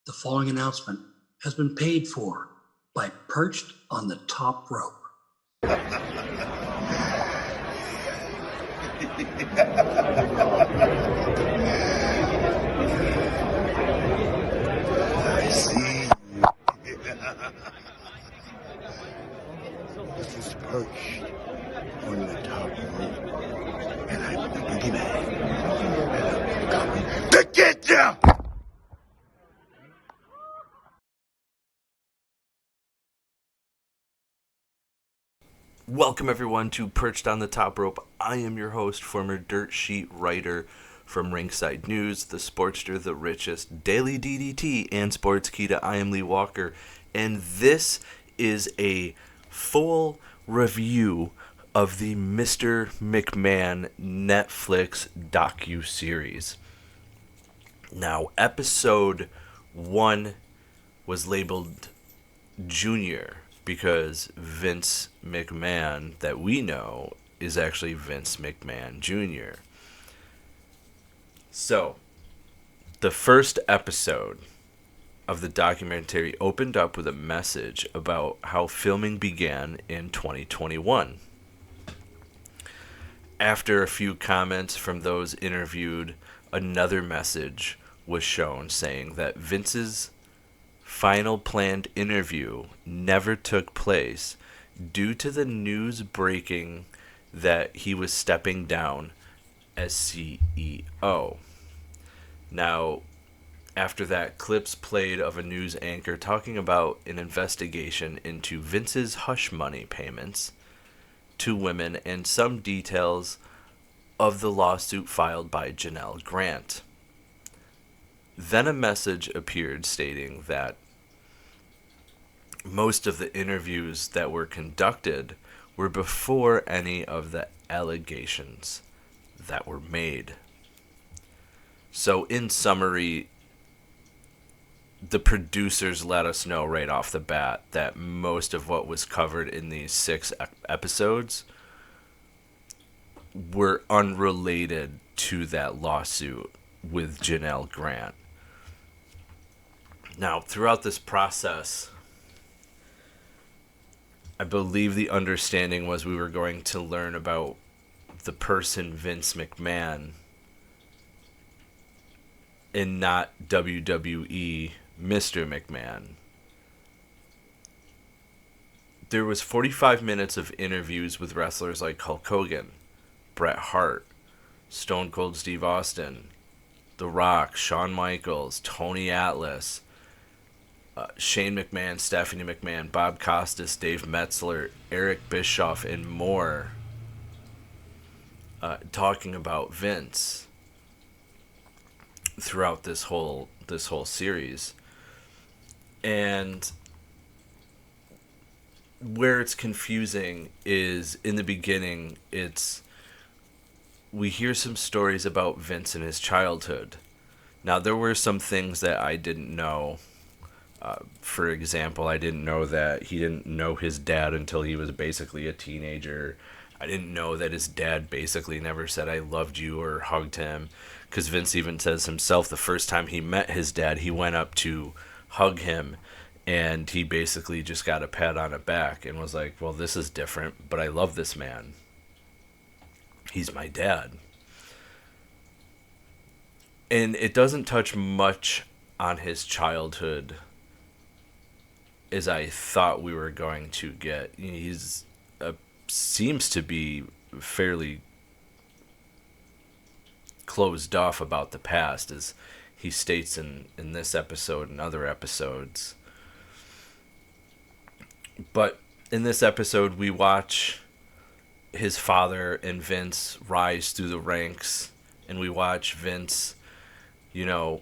The following announcement has been paid for by Perched on the Top Rope. I see you. This is Perched on the Top Rope. And I'm the boogeyman. And I'm coming to get you! Welcome everyone to Perched on the Top Rope. I am your host, former dirt sheet writer from Ringside News, The Sportster, The Richest, Daily DDT, and Sportskeeda. I am Lee Walker, and this is a full review of the Mr. McMahon Netflix docu-series. Now, episode 1 was labeled Junior, because Vince McMahon, that we know, is actually Vince McMahon Junior. So, the first episode of the documentary opened up with a message about how filming began in 2021. After a few comments from those interviewed, another message was shown saying that Vince's final planned interview never took place due to the news breaking that he was stepping down as CEO. Now, after that, clips played of a news anchor talking about an investigation into Vince's hush money payments to women and some details of the lawsuit filed by Janelle Grant. Then a message appeared stating that most of the interviews that were conducted were before any of the allegations that were made. So in summary, the producers let us know right off the bat that most of what was covered in these 6 episodes were unrelated to that lawsuit with Janelle Grant. Now, throughout this process, I believe the understanding was we were going to learn about the person Vince McMahon and not WWE Mr. McMahon. There was 45 minutes of interviews with wrestlers like Hulk Hogan, Bret Hart, Stone Cold Steve Austin, The Rock, Shawn Michaels, Tony Atlas, Shane McMahon, Stephanie McMahon, Bob Costas, Dave Metzler, Eric Bischoff, and more, talking about Vince throughout this whole series. And where it's confusing is in the beginning, we hear some stories about Vince and his childhood. Now, there were some things that I didn't know. For example, I didn't know that he didn't know his dad until he was basically a teenager. I didn't know that his dad basically never said I loved you or hugged him, because Vince even says himself the first time he met his dad, he went up to hug him and he basically just got a pat on the back and was like, well, this is different, but I love this man. He's my dad. And it doesn't touch much on his childhood as I thought we were going to get. He's seems to be fairly closed off about the past, as he states in this episode and other episodes. But in this episode, we watch his father and Vince rise through the ranks, and we watch Vince, go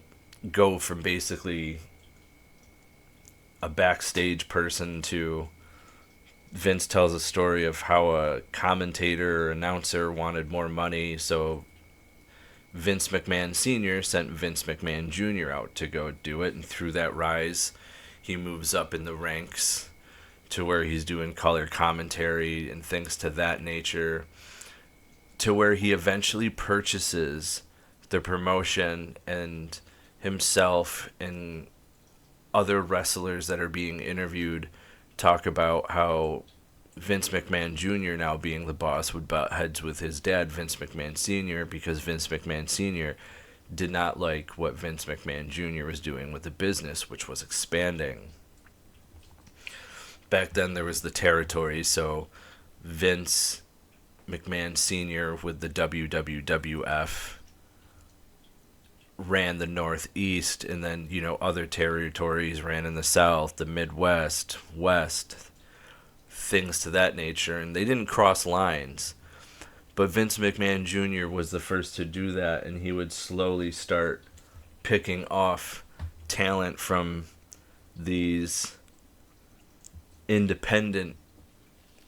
from basically a backstage person to Vince tells a story of how a commentator or announcer wanted more money, so Vince McMahon Senior sent Vince McMahon Junior out to go do it, and through that rise, he moves up in the ranks to where he's doing color commentary and things to that nature, to where he eventually purchases the promotion and himself and other wrestlers that are being interviewed talk about how Vince McMahon Jr., now being the boss, would butt heads with his dad, Vince McMahon Sr., because Vince McMahon Sr. did not like what Vince McMahon Jr. was doing with the business, which was expanding. Back then there was the territories, so Vince McMahon Sr. with the WWF ran the Northeast, and then, other territories ran in the South, the Midwest, West, things to that nature, and they didn't cross lines. But Vince McMahon Jr. was the first to do that, and he would slowly start picking off talent from these independent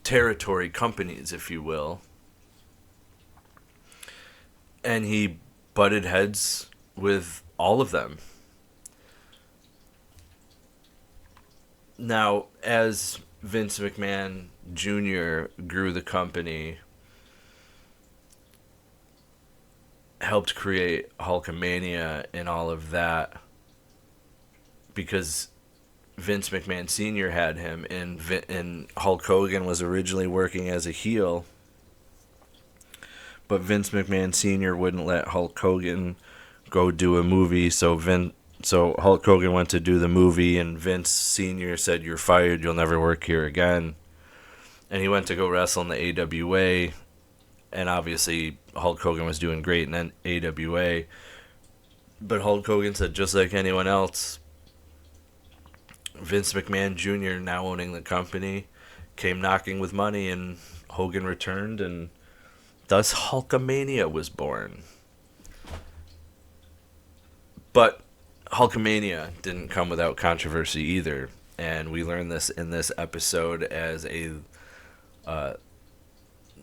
territory companies, if you will. And he butted heads with all of them. Now, as Vince McMahon Jr. grew the company, helped create Hulkamania and all of that, because Vince McMahon Sr. had him, and Hulk Hogan was originally working as a heel, but Vince McMahon Sr. wouldn't let Hulk Hogan go do a movie, so Hulk Hogan went to do the movie, and Vince Sr. said, "You're fired, you'll never work here again." And he went to go wrestle in the AWA, and obviously Hulk Hogan was doing great in the AWA, but Hulk Hogan said, just like anyone else, Vince McMahon Jr., now owning the company, came knocking with money, and Hogan returned, and thus Hulkamania was born. But Hulkamania didn't come without controversy either, and we learned this in this episode as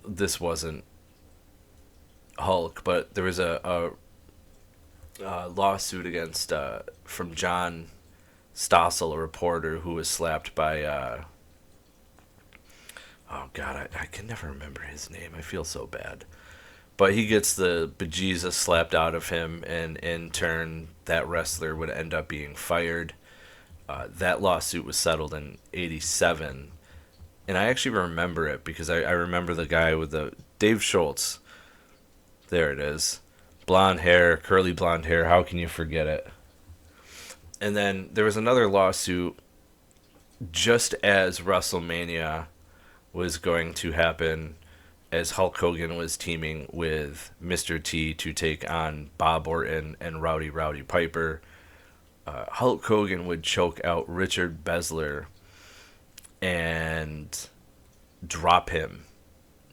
this wasn't Hulk, but there was a lawsuit against from John Stossel, a reporter who was slapped by oh god, I can never remember his name. I feel so bad. But he gets the bejesus slapped out of him, and in turn, that wrestler would end up being fired. That lawsuit was settled in '87, and I actually remember it because I remember the guy with the Dave Schultz. There it is. Blonde hair, curly blonde hair. How can you forget it? And then there was another lawsuit just as WrestleMania was going to happen, as Hulk Hogan was teaming with Mr. T to take on Bob Orton and Rowdy Piper. Hulk Hogan would choke out Richard Besler and drop him,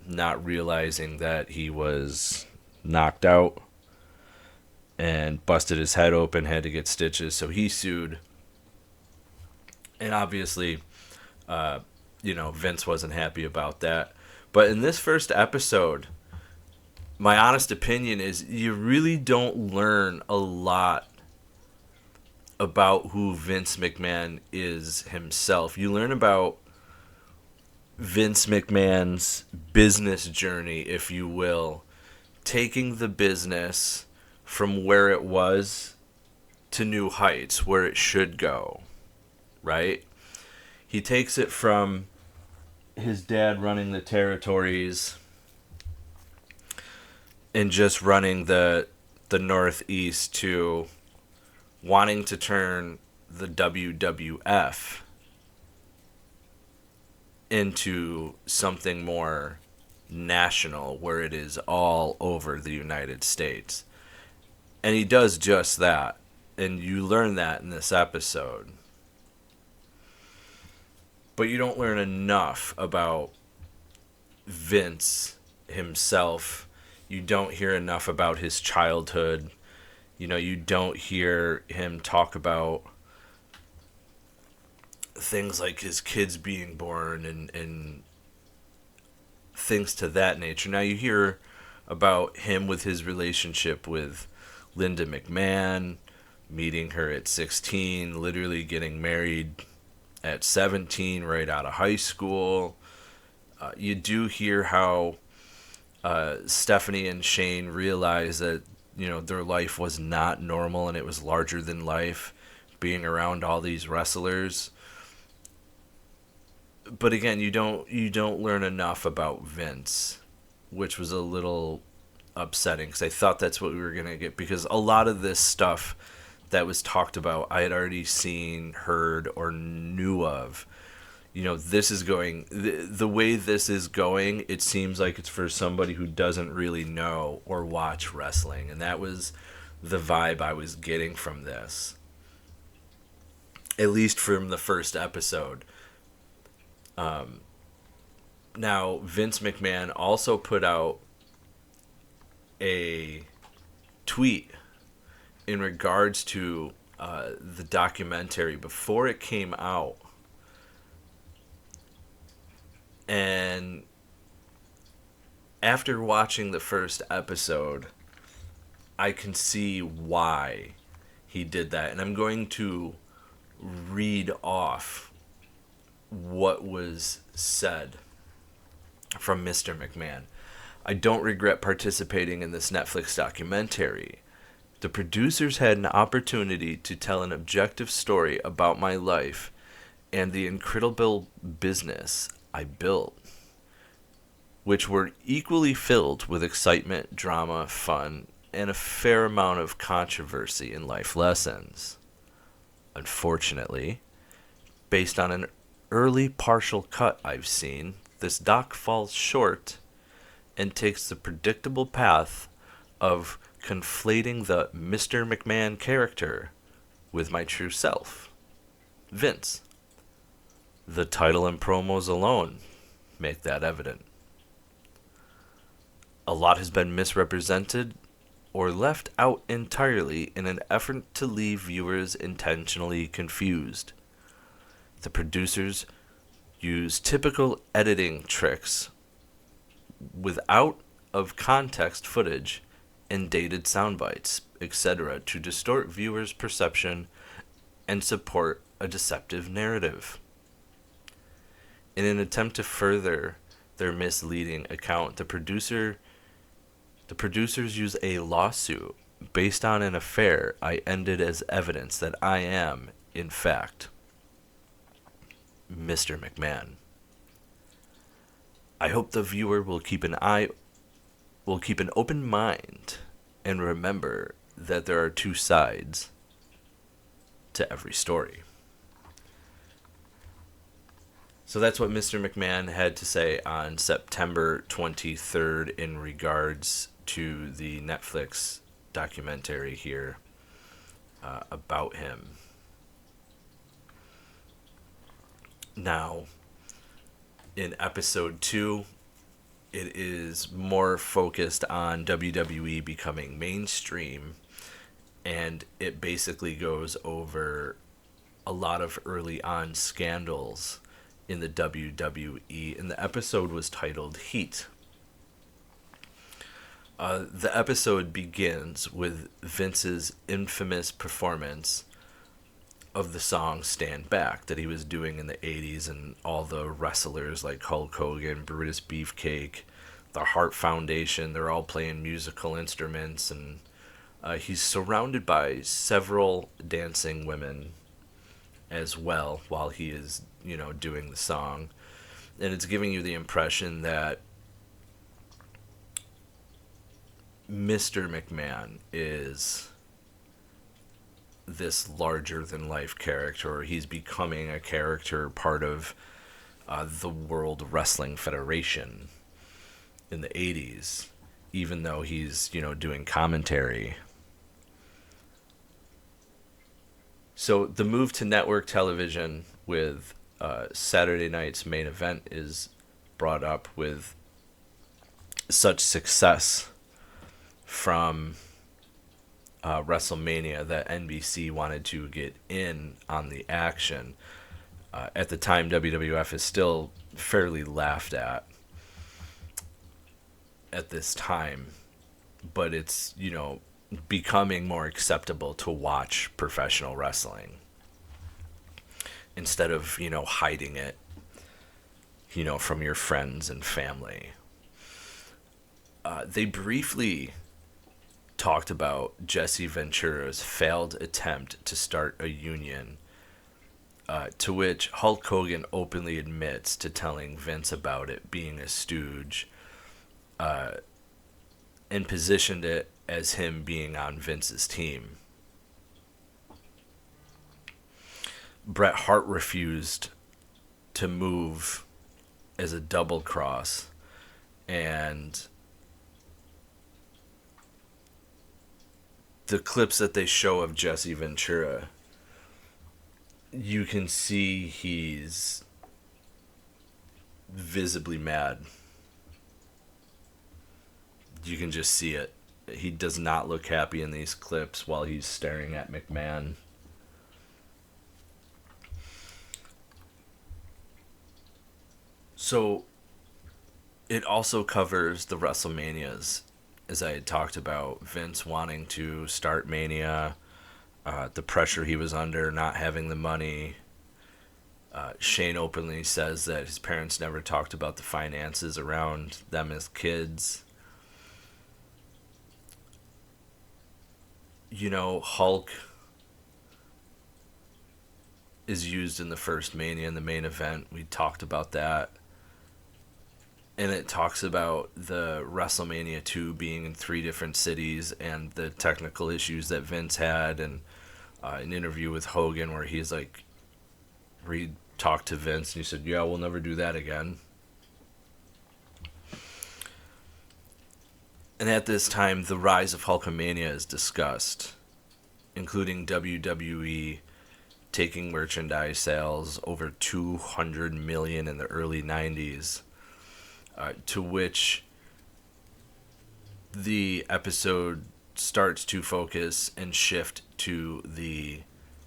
not realizing that he was knocked out, and busted his head open, had to get stitches, so he sued. And obviously, Vince wasn't happy about that. But in this first episode, my honest opinion is you really don't learn a lot about who Vince McMahon is himself. You learn about Vince McMahon's business journey, if you will, taking the business from where it was to new heights, where it should go, right? He takes it from his dad running the territories and just running the Northeast to wanting to turn the WWF into something more national, where it is all over the United States. And he does just that, and you learn that in this episode. But you don't learn enough about Vince himself. You don't hear enough about his childhood. You don't hear him talk about things like his kids being born and things to that nature. Now you hear about him with his relationship with Linda McMahon, meeting her at 16, literally getting married at 17, right out of high school. You do hear how Stephanie and Shane realized that, their life was not normal and it was larger than life, being around all these wrestlers. But again, you don't learn enough about Vince, which was a little upsetting because I thought that's what we were going to get, because a lot of this stuff that was talked about I had already seen, heard, or knew of. This is going, the way this is going, it seems like it's for somebody who doesn't really know or watch wrestling, and that was the vibe I was getting from this, at least from the first episode. Now, Vince McMahon also put out a tweet in regards to the documentary before it came out. And after watching the first episode, I can see why he did that. And I'm going to read off what was said from Mr. McMahon. I don't regret participating in this Netflix documentary. The producers had an opportunity to tell an objective story about my life and the incredible business I built, which were equally filled with excitement, drama, fun, and a fair amount of controversy and life lessons. Unfortunately, based on an early partial cut I've seen, this doc falls short and takes the predictable path of conflating the Mr. McMahon character with my true self, Vince. The title and promos alone make that evident. A lot has been misrepresented or left out entirely in an effort to leave viewers intentionally confused. The producers use typical editing tricks with out of context footage and dated sound bites, etc., to distort viewers' perception and support a deceptive narrative. In an attempt to further their misleading account, the producers use a lawsuit based on an affair I ended as evidence that I am, in fact, Mr. McMahon. I hope the viewer will keep an open mind and remember that there are two sides to every story. So that's what Mr. McMahon had to say on September 23rd in regards to the Netflix documentary here about him. Now, in episode 2, it is more focused on WWE becoming mainstream, and it basically goes over a lot of early on scandals in the WWE, and the episode was titled Heat. The episode begins with Vince's infamous performance of the song Stand Back that he was doing in the 80s, and all the wrestlers like Hulk Hogan, Brutus Beefcake, the Hart Foundation, they're all playing musical instruments, and he's surrounded by several dancing women as well while he is, doing the song. And it's giving you the impression that Mr. McMahon is this larger-than-life character, or he's becoming a character part of the World Wrestling Federation in the 80s, even though he's, doing commentary. So the move to network television with Saturday night's main event is brought up with such success from WrestleMania that NBC wanted to get in on the action. At the time, WWF is still fairly laughed at this time, but it's, becoming more acceptable to watch professional wrestling instead of, hiding it, from your friends and family. They briefly talked about Jesse Ventura's failed attempt to start a union, to which Hulk Hogan openly admits to telling Vince about it, being a stooge, and positioned it as him being on Vince's team. Bret Hart refused to move as a double cross, and the clips that they show of Jesse Ventura, you can see he's visibly mad. You can just see it. He does not look happy in these clips while he's staring at McMahon. So it also covers the WrestleManias, as I had talked about. Vince wanting to start Mania, the pressure he was under, not having the money. Shane openly says that his parents never talked about the finances around them as kids. You know, Hulk is used in the first Mania in the main event. We talked about that. And it talks about the WrestleMania 2 being in 3 different cities and the technical issues that Vince had, and an interview with Hogan where he's like, he talked to Vince and he said, yeah, we'll never do that again. And at this time, the rise of Hulkamania is discussed, including WWE taking merchandise sales over $200 million in the early 90s. To which the episode starts to focus and shift to the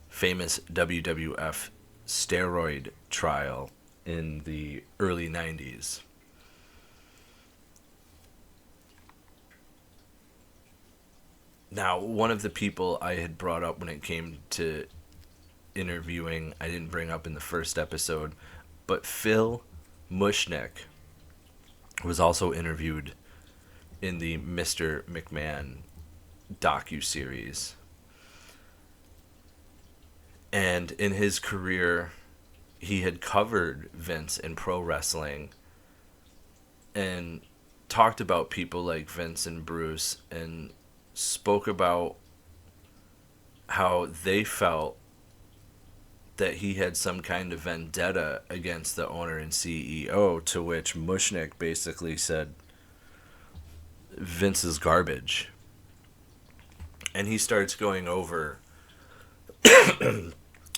famous WWF steroid trial in the early 90s. Now, one of the people I had brought up when it came to interviewing, I didn't bring up in the first episode, but Phil Mushnick was also interviewed in the Mr. McMahon docuseries. And in his career, he had covered Vince in pro wrestling and talked about people like Vince and Bruce, and spoke about how they felt that he had some kind of vendetta against the owner and CEO, to which Mushnick basically said, Vince is garbage. And he starts going over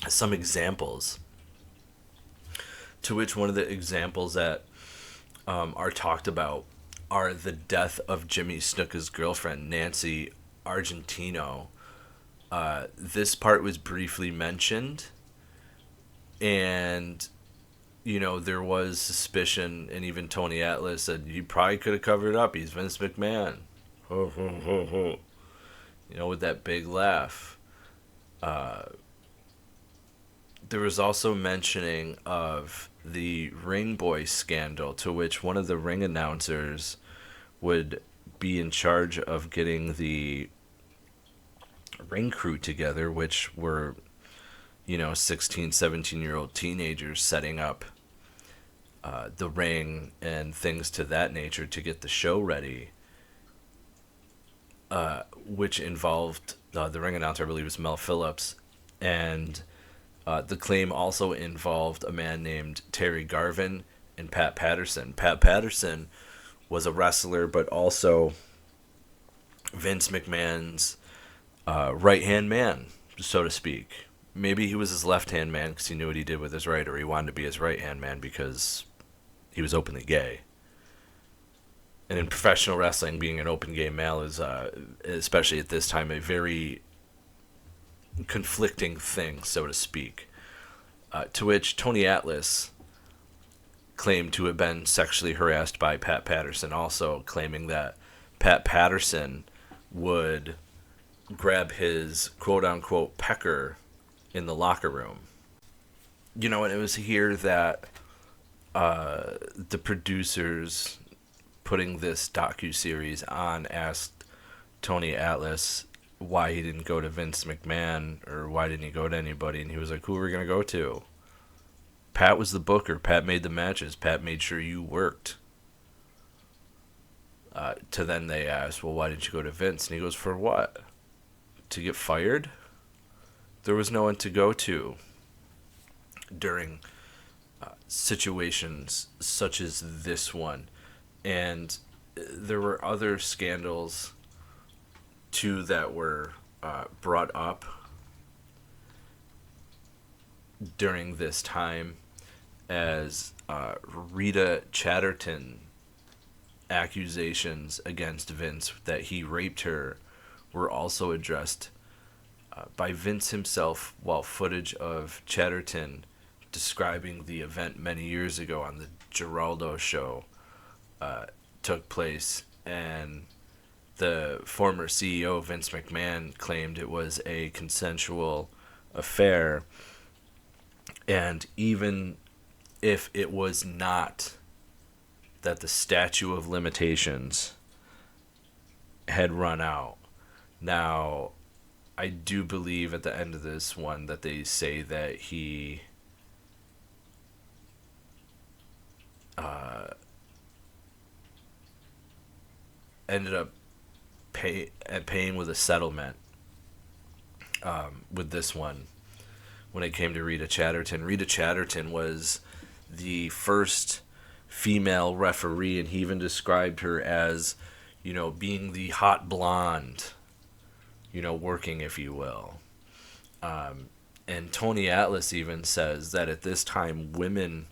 some examples, to which one of the examples that are talked about are the death of Jimmy Snuka's girlfriend, Nancy Argentino. This part was briefly mentioned, and, you know, there was suspicion, and even Tony Atlas said, you probably could have covered it up. He's Vince McMahon. Ho, ho, ho, ho. You know, with that big laugh. There was also mentioning of the Ring Boy scandal, to which one of the ring announcers would be in charge of getting the ring crew together, which were, you know, 16, 17-year-old teenagers setting up the ring and things to that nature to get the show ready, which involved the ring announcer, I believe, was Mel Phillips, and the claim also involved a man named Terry Garvin and Pat Patterson. Pat Patterson was a wrestler, but also Vince McMahon's right-hand man, so to speak. Maybe he was his left-hand man because he knew what he did with his right, or he wanted to be his right-hand man because he was openly gay. And in professional wrestling, being an open gay male is, especially at this time, a very conflicting thing, so to speak. To which Tony Atlas claimed to have been sexually harassed by Pat Patterson, also claiming that Pat Patterson would grab his quote-unquote pecker in the locker room. You know, and it was here that the producers putting this docuseries on asked Tony Atlas why he didn't go to Vince McMahon, or why didn't he go to anybody, and he was like, who are we going to go to? Pat was the booker. Pat made the matches. Pat made sure you worked. To then they asked, well, why didn't you go to Vince? And he goes, for what? To get fired? There was no one to go to during situations such as this one. And there were other scandals, too, that were brought up during this time, as Rita Chatterton accusations against Vince that he raped her were also addressed by Vince himself, while footage of Chatterton describing the event many years ago on the Geraldo show took place, and the former CEO Vince McMahon claimed it was a consensual affair. And even if it was not, that the statute of limitations had run out. Now, I do believe at the end of this one that they say that he ended up paying with a settlement with this one. When it came to Rita Chatterton was the first female referee, and he even described her as, being the hot blonde, working, if you will. And Tony Atlas even says that at this time, women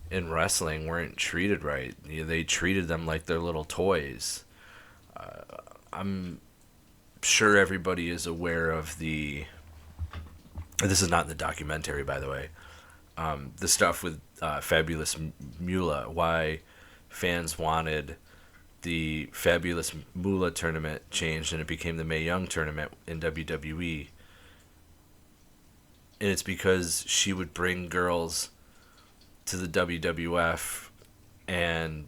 in wrestling weren't treated right. They treated them like their little toys. I'm sure everybody is aware of this is not in the documentary, by the way, the stuff with Fabulous Moolah, why fans wanted the Fabulous Moolah tournament changed and it became the Mae Young tournament in WWE. And it's because she would bring girls to the WWF, and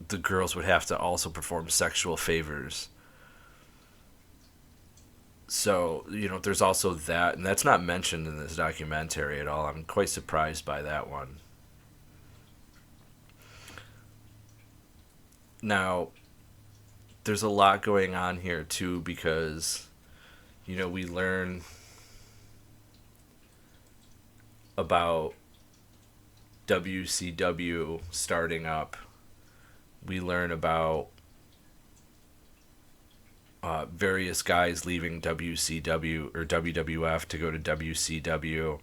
the girls would have to also perform sexual favors. So, there's also that, and that's not mentioned in this documentary at all. I'm quite surprised by that one. Now, there's a lot going on here, too, because, we learn about WCW starting up. We learn about various guys leaving WCW or WWF to go to WCW,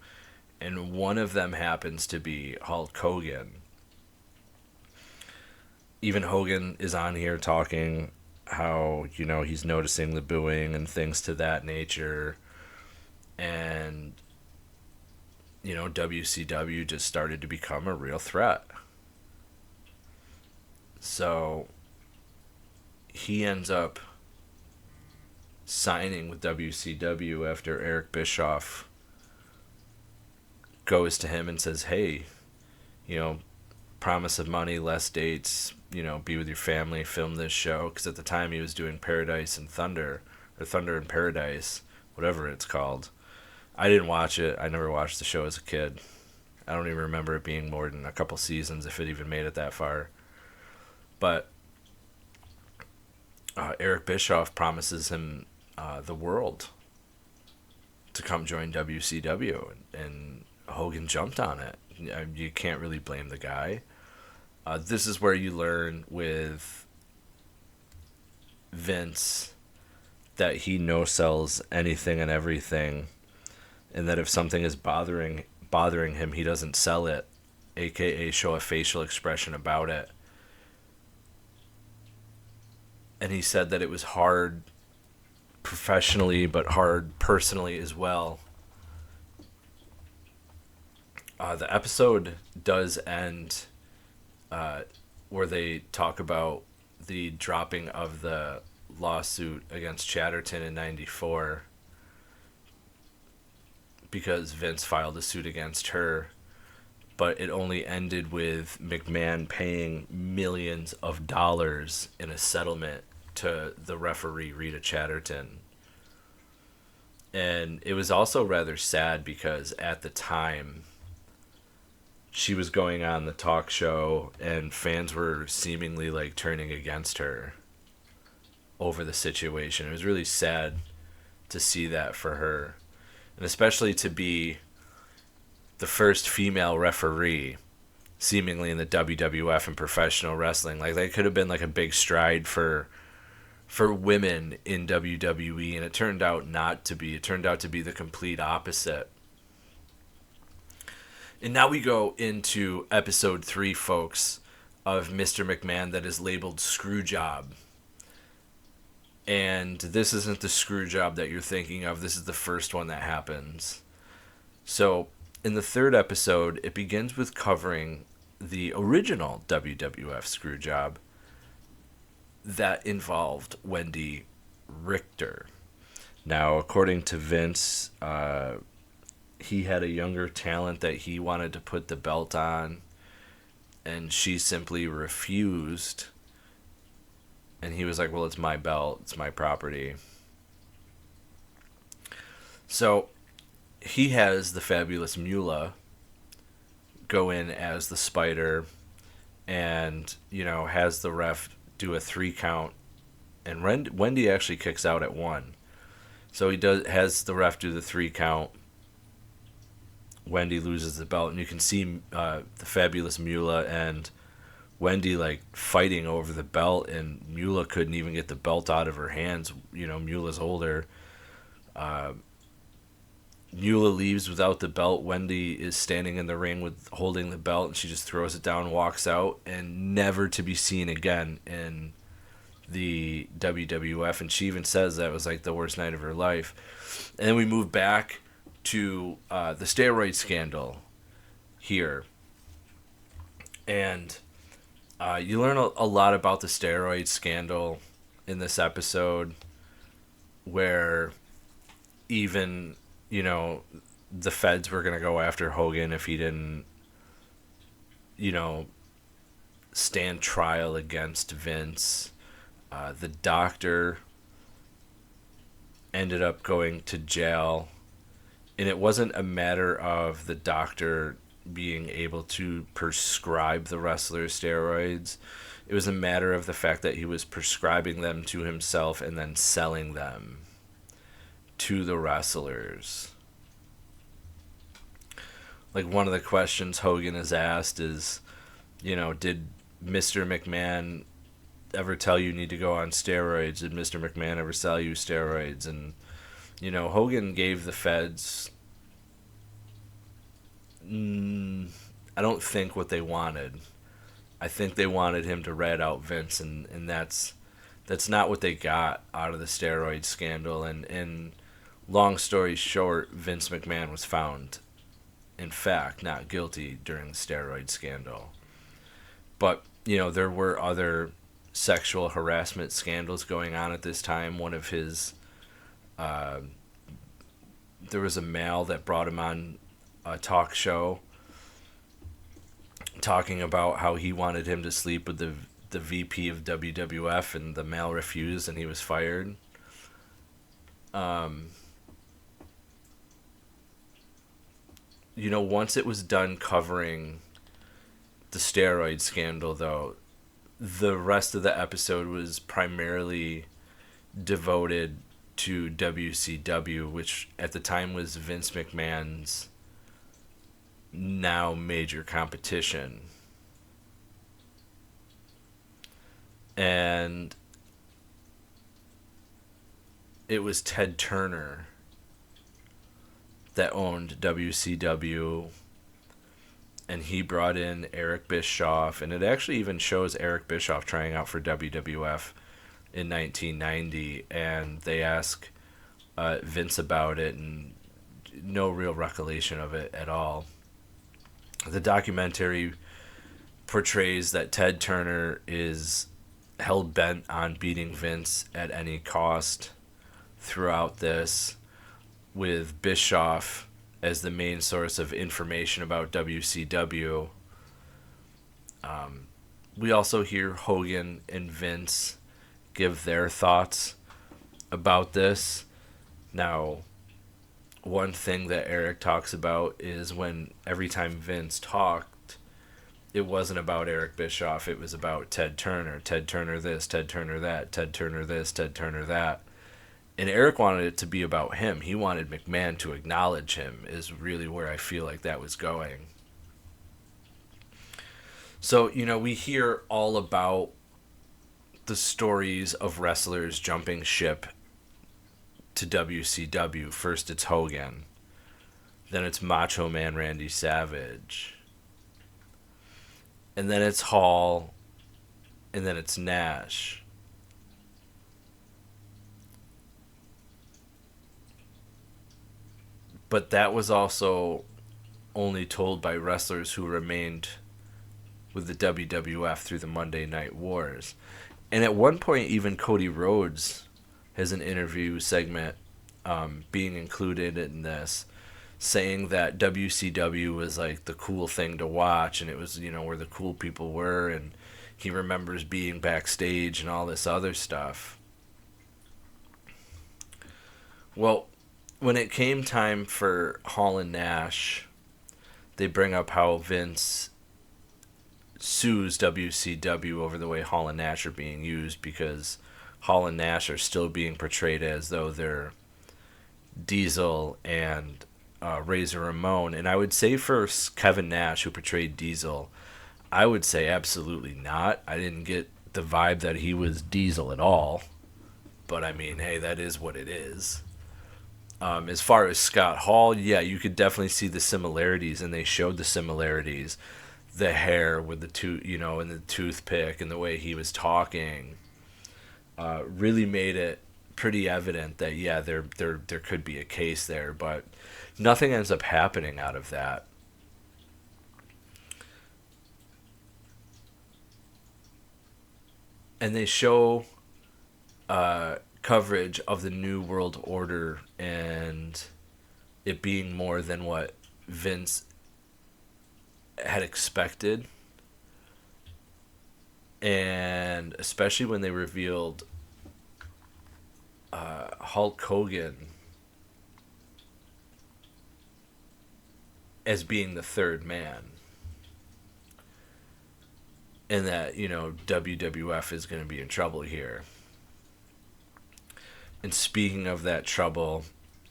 and one of them happens to be Hulk Hogan. Even Hogan is on here talking how, he's noticing the booing and things to that nature, and, WCW just started to become a real threat. So he ends up signing with WCW after Eric Bischoff goes to him and says, hey, promise of money, less dates, be with your family, film this show. Because at the time he was doing Paradise and Thunder, or Thunder and Paradise, whatever it's called. I didn't watch it. I never watched the show as a kid. I don't even remember it being more than a couple seasons, if it even made it that far. But Eric Bischoff promises him the world to come join WCW, and Hogan jumped on it. You can't really blame the guy. This is where you learn with Vince that he no-sells anything and everything, and that if something is bothering him, he doesn't sell it, aka show a facial expression about it. And he said that it was hard professionally, but hard personally as well. The episode does end where they talk about the dropping of the lawsuit against Chatterton in '94 because Vince filed a suit against her, but it only ended with McMahon paying millions of dollars in a settlement to the referee, Rita Chatterton. And it was also rather sad because at the time she was going on the talk show and fans were seemingly like turning against her over the situation. It was really sad to see that for her. And especially to be the first female referee seemingly in the WWF and professional wrestling. Like, that could have been like a big stride for women in WWE, and it turned out not to be. It turned out to be the complete opposite. And now we go into episode 3, folks, of Mr. McMahon, that is labeled Screwjob. And this isn't the Screwjob that you're thinking of. This is the first one that happens. So, in the 3rd episode, it begins with covering the original WWF Screwjob that involved Wendy Richter. Now, according to Vince, he had a younger talent that he wanted to put the belt on, and she simply refused. And he was like, well, it's my belt, it's my property. So he has the fabulous Mula go in as the Spider, and, you know, has the ref do a 3 count, and Wendy actually kicks out at 1. So he has the ref do the 3 count. Wendy loses the belt, and you can see the fabulous Mula and Wendy like fighting over the belt, and Mula couldn't even get the belt out of her hands. You know, Mula's older. Mula leaves without the belt. Wendy is standing in the ring with holding the belt, and she just throws it down, walks out, and never to be seen again in the WWF. And she even says that was like the worst night of her life. And then we move back to the steroid scandal here, and you learn a lot about the steroid scandal in this episode, where even, you know, the feds were going to go after Hogan if he didn't, you know, stand trial against Vince. The doctor ended up going to jail, and it wasn't a matter of the doctor being able to prescribe the wrestler steroids. It was a matter of the fact that he was prescribing them to himself and then selling them to the wrestlers. Like, one of the questions Hogan is asked is, you know, did Mr. McMahon ever tell you need to go on steroids? Did Mr. McMahon ever sell you steroids? And, you know, Hogan gave the feds, I don't think what they wanted. I think they wanted him to rat out Vince, and that's not what they got out of the steroid scandal. And long story short, Vince McMahon was found, in fact, not guilty during the steroid scandal. But, you know, there were other sexual harassment scandals going on at this time. One of his, there was a male that brought him on a talk show talking about how he wanted him to sleep with the VP of WWF, and the male refused, and he was fired. You know, once it was done covering the steroid scandal, though, the rest of the episode was primarily devoted to WCW, which at the time was Vince McMahon's now major competition. And it was Ted Turner that owned WCW, and he brought in Eric Bischoff, and it actually even shows Eric Bischoff trying out for WWF in 1990, and they ask Vince about it, and no real recollection of it at all. The documentary portrays that Ted Turner is hell-bent on beating Vince at any cost throughout this, with Bischoff as the main source of information about WCW. We also hear Hogan and Vince give their thoughts about this. Now, one thing that Eric talks about is when every time Vince talked, it wasn't about Eric Bischoff. It was about Ted Turner. Ted Turner this, Ted Turner that, Ted Turner this, Ted Turner that. And Eric wanted it to be about him. He wanted McMahon to acknowledge him, is really where I feel like that was going. So, we hear all about the stories of wrestlers jumping ship to WCW. First it's Hogan. Then it's Macho Man Randy Savage. And then it's Hall. And then it's Nash. But that was also only told by wrestlers who remained with the WWF through the Monday Night Wars. And at one point, even Cody Rhodes has an interview segment being included in this, saying that WCW was like the cool thing to watch, and it was, where the cool people were, and he remembers being backstage and all this other stuff. Well, when it came time for Hall and Nash, they bring up how Vince sues WCW over the way Hall and Nash are being used, because Hall and Nash are still being portrayed as though they're Diesel and Razor Ramon. And I would say for Kevin Nash, who portrayed Diesel, I would say absolutely not. I didn't get the vibe that he was Diesel at all. But I mean, hey, that is what it is. As far as Scott Hall, yeah, you could definitely see the similarities, and they showed the similarities. The hair with the and the toothpick, and the way he was talking, really made it pretty evident that there could be a case there, but nothing ends up happening out of that. And they show coverage of the New World Order and it being more than what Vince had expected. And especially when they revealed Hulk Hogan as being the third man. And that, WWF is going to be in trouble here. And speaking of that trouble,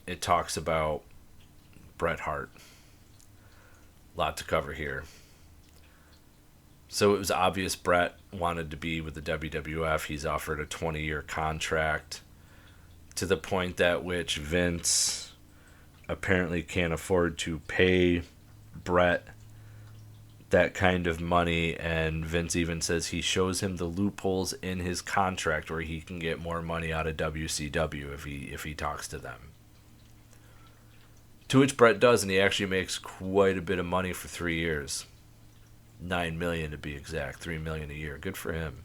it talks about Bret Hart. Lot to cover here. So it was obvious Bret wanted to be with the WWF. He's offered a 20-year contract, to the point that which Vince apparently can't afford to pay Bret that kind of money, and Vince even says he shows him the loopholes in his contract where he can get more money out of WCW if he talks to them. To which Bret does, and he actually makes quite a bit of money for 3 years. $9 million to be exact, $3 million a year. Good for him.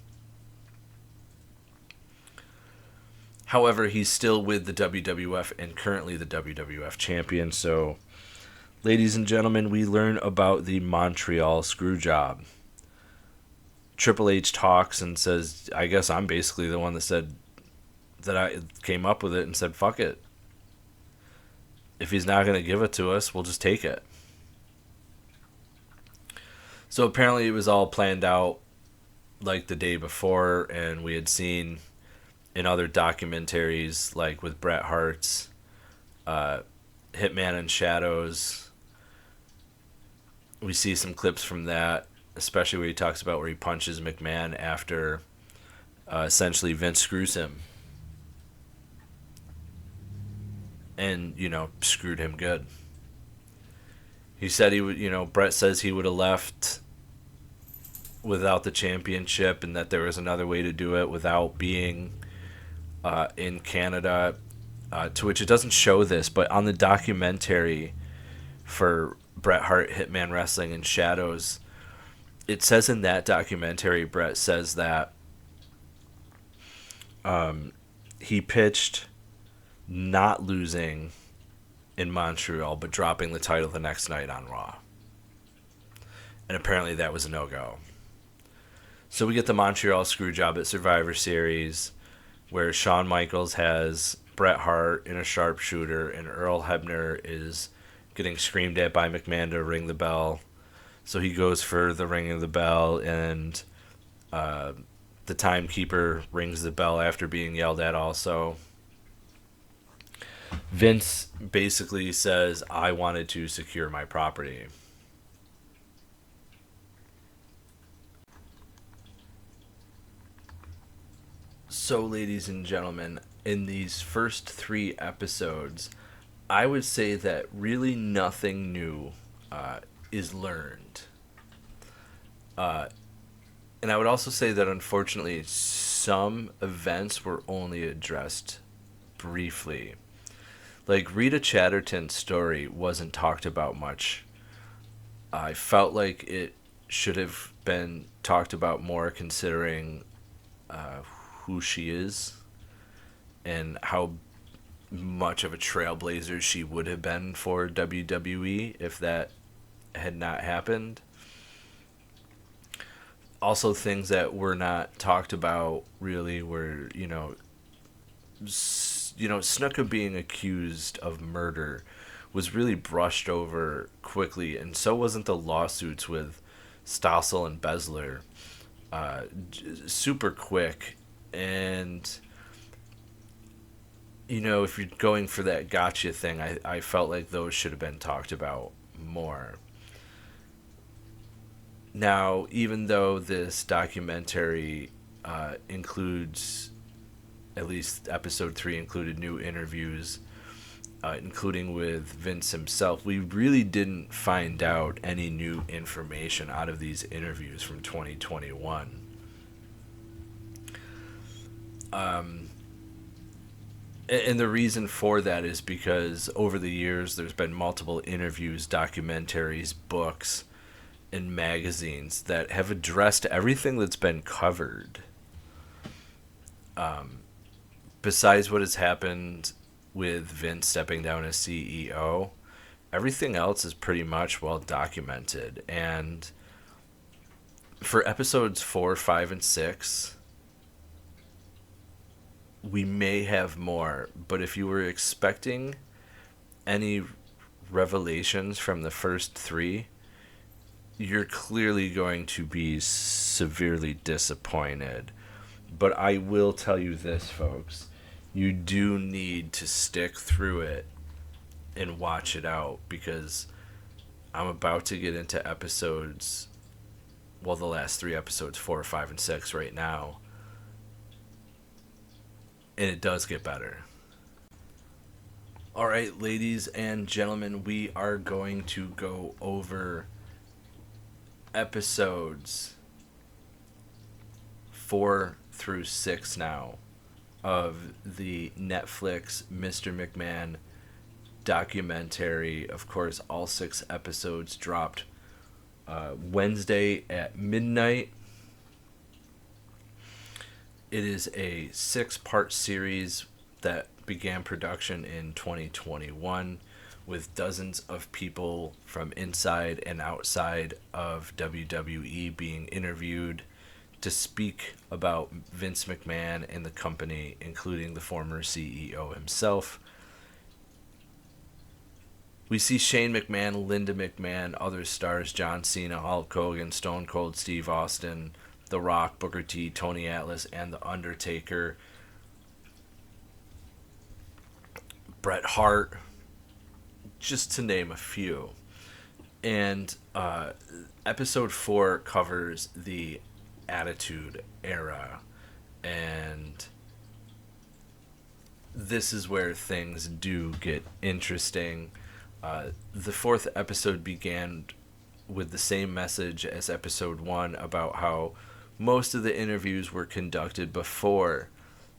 However, he's still with the WWF and currently the WWF champion. So, ladies and gentlemen, we learn about the Montreal Screwjob. Triple H talks and says, I guess I'm basically the one that said, that I came up with it and said, fuck it. If he's not going to give it to us, we'll just take it. So apparently it was all planned out like the day before, and we had seen in other documentaries, like with Bret Hart's Hitman and Shadows, we see some clips from that, especially where he talks about where he punches McMahon after essentially Vince screws him. And, screwed him good. He said he would, Bret says he would have left without the championship, and that there was another way to do it without being in Canada. To which it doesn't show this, but on the documentary for Bret Hart, Hitman Wrestling and Shadows, it says in that documentary, Bret says that he pitched not losing in Montreal, but dropping the title the next night on Raw. And apparently that was a no-go. So we get the Montreal Screwjob at Survivor Series. where Shawn Michaels has Bret Hart in a sharpshooter, and Earl Hebner is getting screamed at by McMahon to ring the bell. So he goes for the ringing of the bell, and the timekeeper rings the bell after being yelled at also. Vince basically says, I wanted to secure my property. So, ladies and gentlemen, in these first 3 episodes, I would say that really nothing new is learned. And I would also say that unfortunately some events were only addressed briefly. Like Rita Chatterton's story wasn't talked about much. I felt like it should have been talked about more, considering who she is and how much of a trailblazer she would have been for WWE if that had not happened. Also, things that were not talked about really were, Snuka being accused of murder was really brushed over quickly, and so wasn't the lawsuits with Stossel and Besler. Super quick, and if you're going for that gotcha thing, I felt like those should have been talked about more. Now, even though this documentary includes, at least episode 3 included new interviews, including with Vince himself, we really didn't find out any new information out of these interviews from 2021. And the reason for that is because over the years there's been multiple interviews, documentaries, books, and magazines that have addressed everything that's been covered. Besides what has happened with Vince stepping down as CEO, everything else is pretty much well documented. And for episodes 4, 5, and 6, we may have more, but if you were expecting any revelations from the first 3, you're clearly going to be severely disappointed. But I will tell you this, folks. You do need to stick through it and watch it out, because I'm about to get into episodes, well, the last 3 episodes, 4, 5, and 6 right now. And it does get better. All right, ladies and gentlemen, we are going to go over episodes 4 through 6 now of the Netflix Mr. McMahon documentary. Of course, all 6 episodes dropped Wednesday at midnight. It is a 6-part series that began production in 2021 with dozens of people from inside and outside of WWE being interviewed to speak about Vince McMahon and the company, including the former CEO himself. We see Shane McMahon, Linda McMahon, other stars, John Cena, Hulk Hogan, Stone Cold Steve Austin, The Rock, Booker T, Tony Atlas, and The Undertaker. Bret Hart, just to name a few. And episode 4 covers the Attitude Era, and this is where things do get interesting. The 4th episode began with the same message as episode 1 about how most of the interviews were conducted before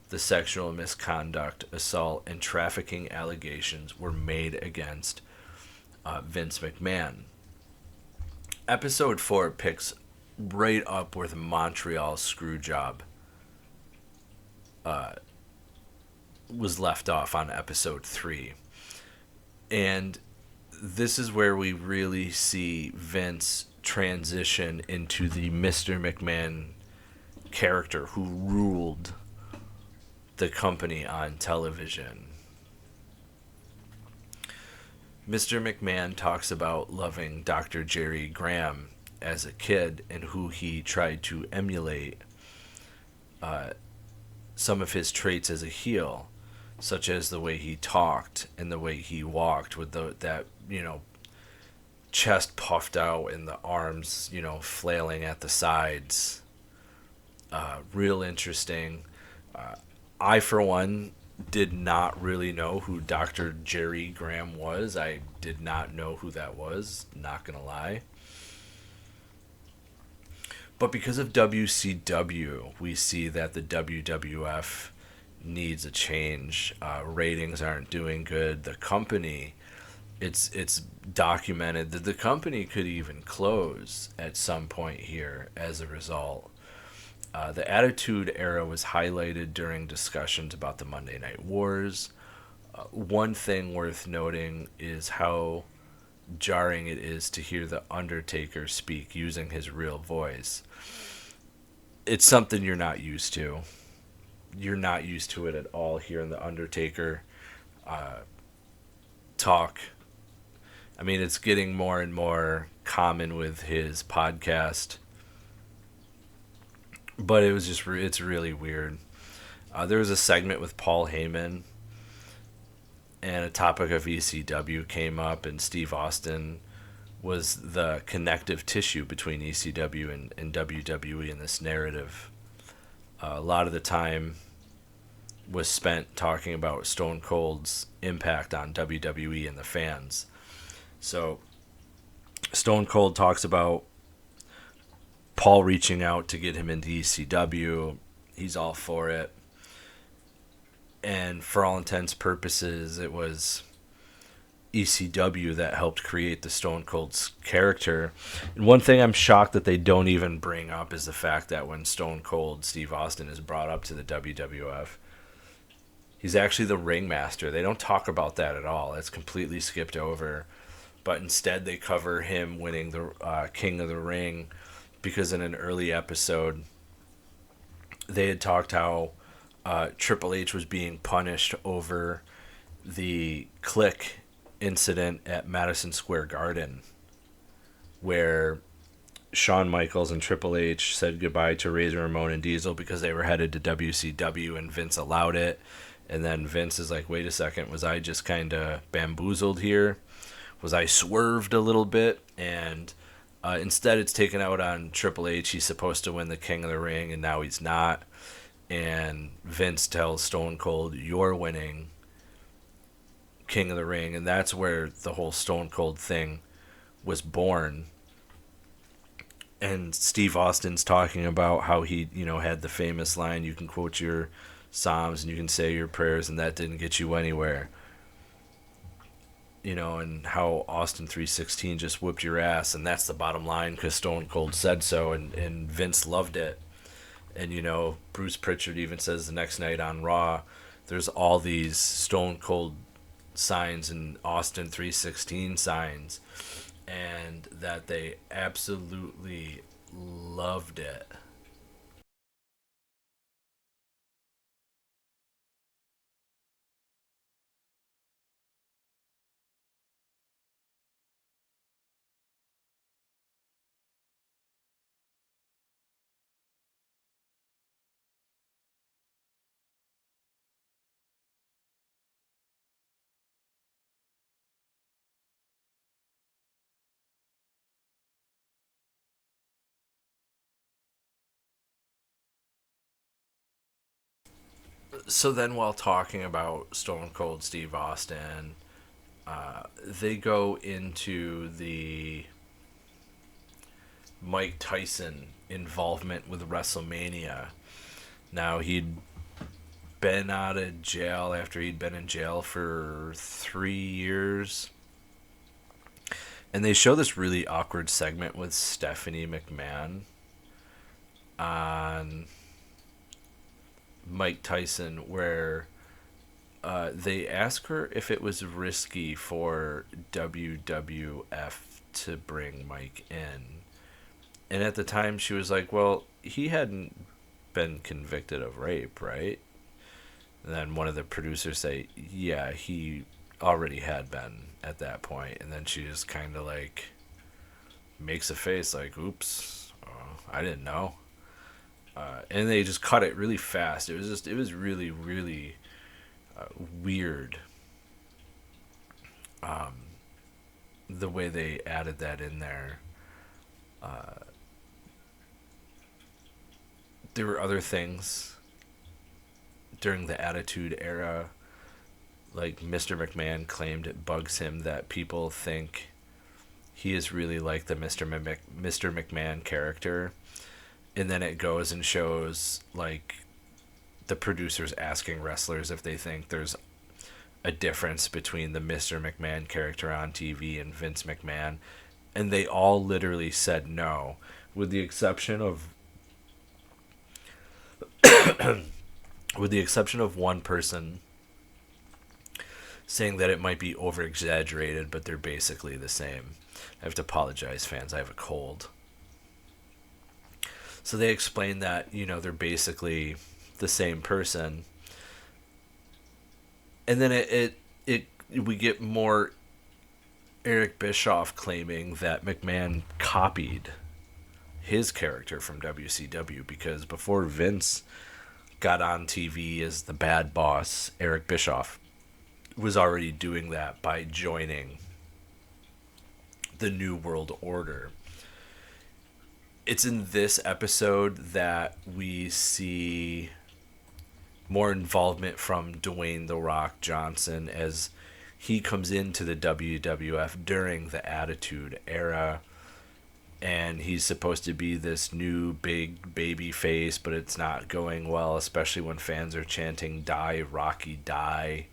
the sexual misconduct, assault, and trafficking allegations were made against Vince McMahon. Episode 4 picks right up where the Montreal Screwjob was left off on episode 3. And this is where we really see Vince transition into the Mr. McMahon character who ruled the company on television. Mr. McMahon talks about loving Dr. Jerry Graham as a kid and who he tried to emulate some of his traits as a heel, such as the way he talked and the way he walked with that chest puffed out and the arms flailing at the sides. Real interesting. I, for one, did not really know who Dr. Jerry Graham was. I did not know who that was, not gonna lie. But because of WCW, we see that the WWF needs a change. Ratings aren't doing good. The company, it's documented that the company could even close at some point here as a result. The Attitude Era was highlighted during discussions about the Monday Night Wars. One thing worth noting is how jarring it is to hear The Undertaker speak using his real voice. It's something you're not used to. You're not used to it at all hearing The Undertaker talk. I mean, it's getting more and more common with his podcast. But it's really weird. There was a segment with Paul Heyman, and a topic of ECW came up, and Steve Austin was the connective tissue between ECW and WWE in this narrative. A lot of the time was spent talking about Stone Cold's impact on WWE and the fans. So Stone Cold talks about Paul reaching out to get him into ECW. He's all for it. And for all intents and purposes, it was ECW that helped create the Stone Cold's character. And one thing I'm shocked that they don't even bring up is the fact that when Stone Cold Steve Austin is brought up to the WWF, he's actually the ringmaster. They don't talk about that at all. It's completely skipped over. But instead they cover him winning the King of the Ring, because in an early episode they had talked how Triple H was being punished over the Click incident at Madison Square Garden, where Shawn Michaels and Triple H said goodbye to Razor Ramon and Diesel because they were headed to WCW, and Vince allowed it. And then Vince is like, wait a second, was I just kind of bamboozled here? Was I swerved a little bit? And instead it's taken out on Triple H. He's supposed to win the King of the Ring, and now he's not. And Vince tells Stone Cold, you're winning King of the Ring. And that's where the whole Stone Cold thing was born. And Steve Austin's talking about how he, had the famous line, you can quote your Psalms and you can say your prayers, and that didn't get you anywhere. And how Austin 3:16 just whipped your ass, and that's the bottom line because Stone Cold said so, and Vince loved it. And, Bruce Pritchard even says the next night on Raw, there's all these Stone Cold signs and Austin 3:16 signs, and that they absolutely loved it. So then, while talking about Stone Cold Steve Austin, they go into the Mike Tyson involvement with WrestleMania. Now, he'd been out of jail after he'd been in jail for 3 years. And they show this really awkward segment with Stephanie McMahon on Mike Tyson, where they ask her if it was risky for WWF to bring Mike in. And at the time she was like, well, he hadn't been convicted of rape, right? And then one of the producers say, yeah, he already had been at that point. And then she just kind of like makes a face like, oops, I didn't know. And they just cut it really fast. It was really, really weird. The way they added that in there. There were other things during the Attitude Era. Like Mr. McMahon claimed it bugs him that people think he is really like the Mr. McMahon character. And then it goes and shows like the producers asking wrestlers if they think there's a difference between the Mr. McMahon character on TV and Vince McMahon. And they all literally said no, with the exception of one person saying that it might be over exaggerated, but they're basically the same. I have to apologize, fans. I have a cold. So they explain that, they're basically the same person. And then we get more Eric Bischoff claiming that McMahon copied his character from WCW, because before Vince got on TV as the bad boss, Eric Bischoff was already doing that by joining the New World Order. It's in this episode that we see more involvement from Dwayne "The Rock" Johnson as he comes into the WWF during the Attitude Era, and he's supposed to be this new big baby face, but it's not going well, especially when fans are chanting "Die, Rocky, die."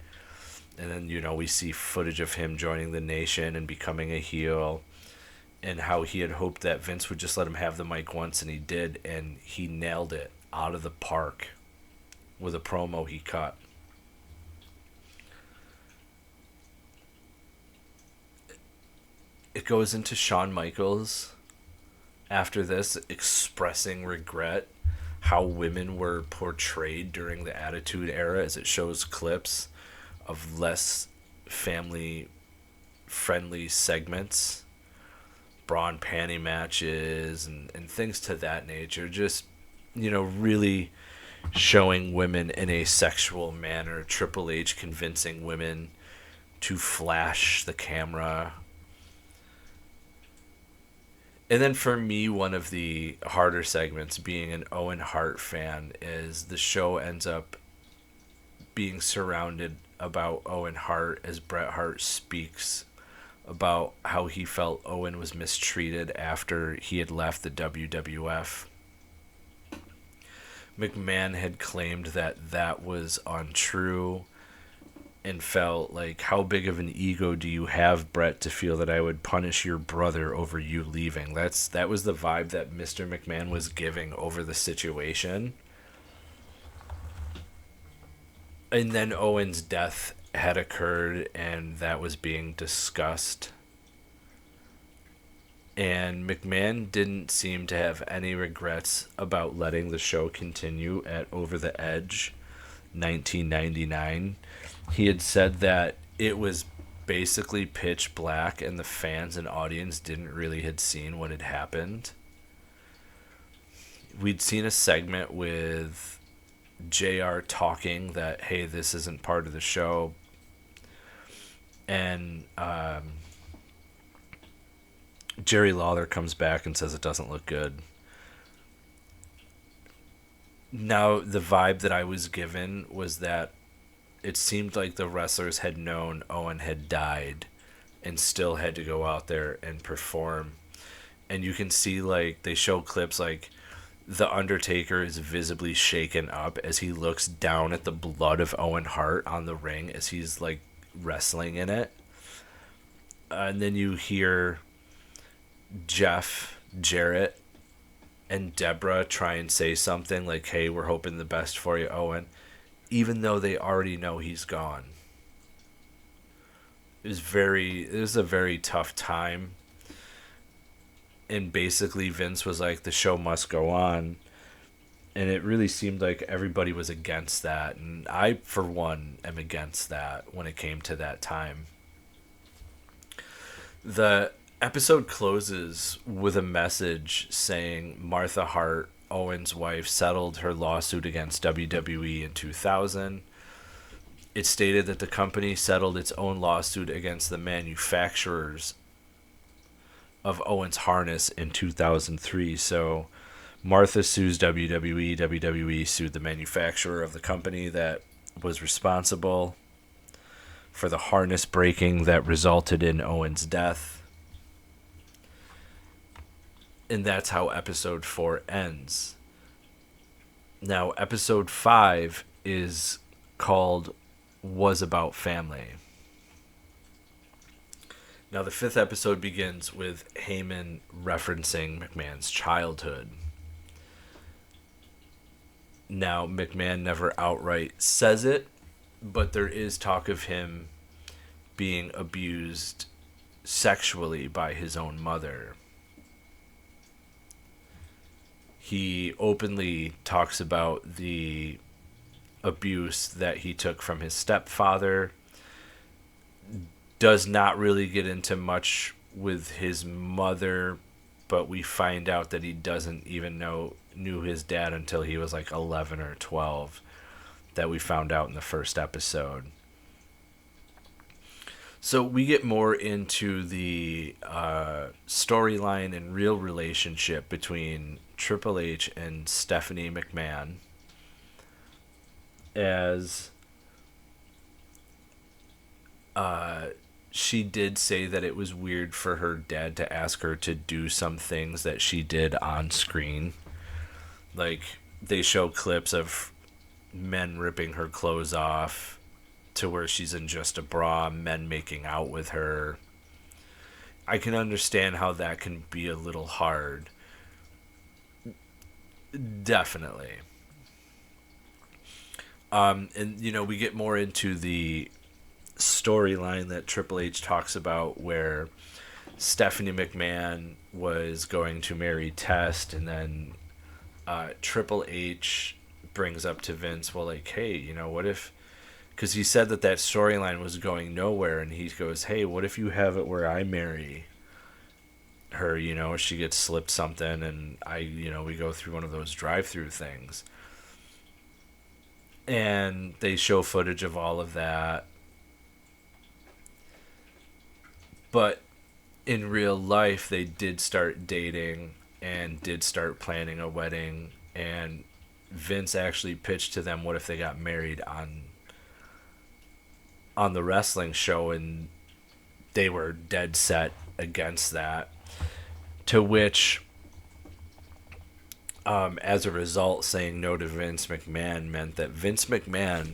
And then, we see footage of him joining the Nation and becoming a heel, and how he had hoped that Vince would just let him have the mic once, and he did, and he nailed it out of the park with a promo he cut. It goes into Shawn Michaels after this expressing regret how women were portrayed during the Attitude Era, as it shows clips of less family-friendly segments, bra and panty matches, and things to that nature. Just, really showing women in a sexual manner. Triple H convincing women to flash the camera. And then for me, one of the harder segments, being an Owen Hart fan, is the show ends up being surrounded about Owen Hart as Bret Hart speaks about how he felt Owen was mistreated after he had left the WWF. McMahon had claimed that was untrue and felt like, how big of an ego do you have, Bret, to feel that I would punish your brother over you leaving? That was the vibe that Mr. McMahon was giving over the situation. And then Owen's death had occurred, and that was being discussed. And McMahon didn't seem to have any regrets about letting the show continue at Over the Edge 1999. He had said that it was basically pitch black and the fans and audience didn't really had seen what had happened. We'd seen a segment with JR talking that, hey, this isn't part of the show. And Jerry Lawler comes back and says it doesn't look good. Now, the vibe that I was given was that it seemed like the wrestlers had known Owen had died and still had to go out there and perform. And you can see, like, they show clips like The Undertaker is visibly shaken up as he looks down at the blood of Owen Hart on the ring as he's, like, wrestling in it. And then you hear Jeff Jarrett and Deborah try and say something like, hey, we're hoping the best for you, Owen, even though they already know he's gone. It was a very tough time. And basically Vince was like, the show must go on. And it really seemed like everybody was against that. And I, for one, am against that when it came to that time. The episode closes with a message saying Martha Hart, Owen's wife, settled her lawsuit against WWE in 2000. It stated that the company settled its own lawsuit against the manufacturers of Owen's harness in 2003. So Martha sues WWE. WWE sued the manufacturer of the company that was responsible for the harness breaking that resulted in Owen's death. And that's how episode 4 ends. Now, episode 5 is called Was About Family. Now, the 5th episode begins with Heyman referencing McMahon's childhood. Now, McMahon never outright says it, but there is talk of him being abused sexually by his own mother. He openly talks about the abuse that he took from his stepfather. Does not really get into much with his mother, but we find out that he doesn't even knew his dad until he was like 11 or 12. That we found out in the first episode. So we get more into the storyline and real relationship between Triple H and Stephanie McMahon, as she did say that it was weird for her dad to ask her to do some things that she did on screen. Like, they show clips of men ripping her clothes off to where she's in just a bra, men making out with her. I can understand how that can be a little hard. Definitely. And, we get more into the storyline that Triple H talks about, where Stephanie McMahon was going to marry Test, and then Triple H brings up to Vince, well, like, hey, what if, because he said that storyline was going nowhere, and he goes, hey, what if you have it where I marry her, she gets slipped something, and we go through one of those drive-through things. And they show footage of all of that. But in real life, they did start dating and did start planning a wedding, and Vince actually pitched to them, what if they got married on the wrestling show, and they were dead set against that. To which, as a result, saying no to Vince McMahon meant that Vince McMahon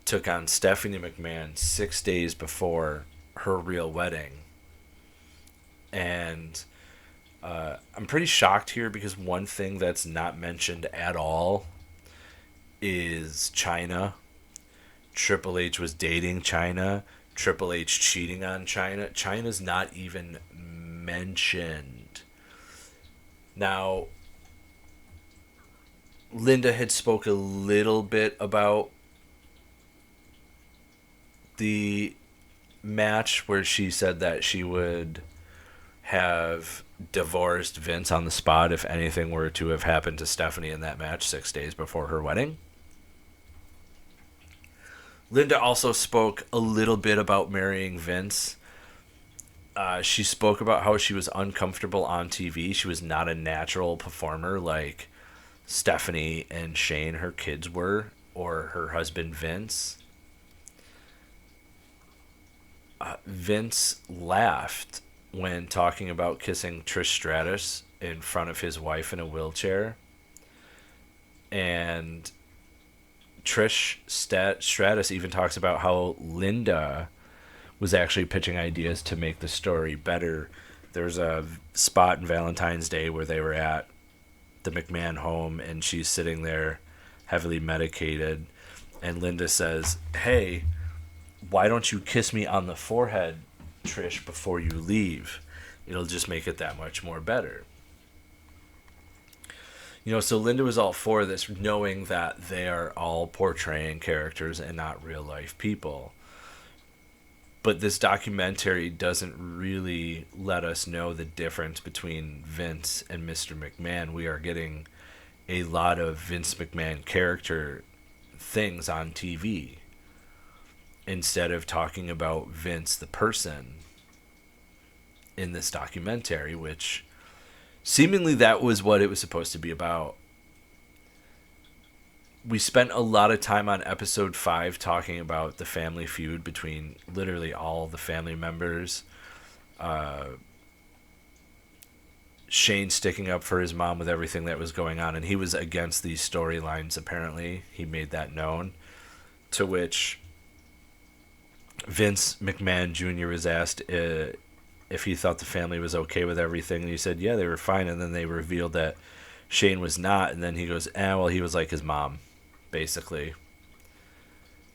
took on Stephanie McMahon 6 days before her real wedding. And I'm pretty shocked here, because one thing that's not mentioned at all is China. Triple H was dating China. Triple H cheating on China. China's not even mentioned. Now, Linda had spoke a little bit about the match, where she said that she would have divorced Vince on the spot if anything were to have happened to Stephanie in that match 6 days before her wedding. Linda also spoke a little bit about marrying Vince. She spoke about how she was uncomfortable on TV. She was not a natural performer like Stephanie and Shane, her kids, were, or her husband Vince. Vince laughed when talking about kissing Trish Stratus in front of his wife in a wheelchair. And Trish Stratus even talks about how Linda was actually pitching ideas to make the story better. There's a spot in Valentine's Day where they were at the McMahon home, and she's sitting there heavily medicated, and Linda says, hey, why don't you kiss me on the forehead, Trish, before you leave? It'll just make it that much more better. So Linda was all for this, knowing that they are all portraying characters and not real life people. But this documentary doesn't really let us know the difference between Vince and Mr. McMahon. We are getting a lot of Vince McMahon character things on TV instead of talking about Vince the person in this documentary, which seemingly that was what it was supposed to be about. We spent a lot of time on episode 5 talking about the family feud between literally all the family members. Shane sticking up for his mom with everything that was going on, and he was against these storylines, apparently. He made that known. To which Vince McMahon Junior was asked if he thought the family was okay with everything, and he said, yeah, they were fine, and then they revealed that Shane was not, and then he goes, well, he was like his mom, basically.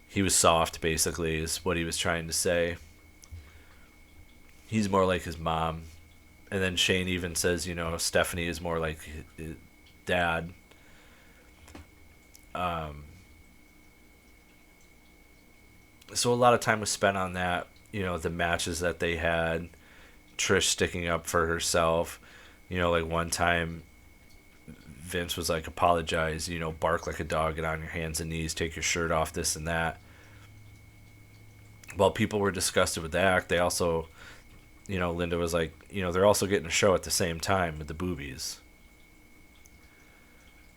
He was soft, basically, is what he was trying to say. He's more like his mom. And then Shane even says, Stephanie is more like his dad. So a lot of time was spent on that, the matches that they had. Trish sticking up for herself. Like one time Vince was like, apologize, bark like a dog, get on your hands and knees, take your shirt off, this and that. While people were disgusted with the act, they also, Linda was like, they're also getting a show at the same time with the boobies.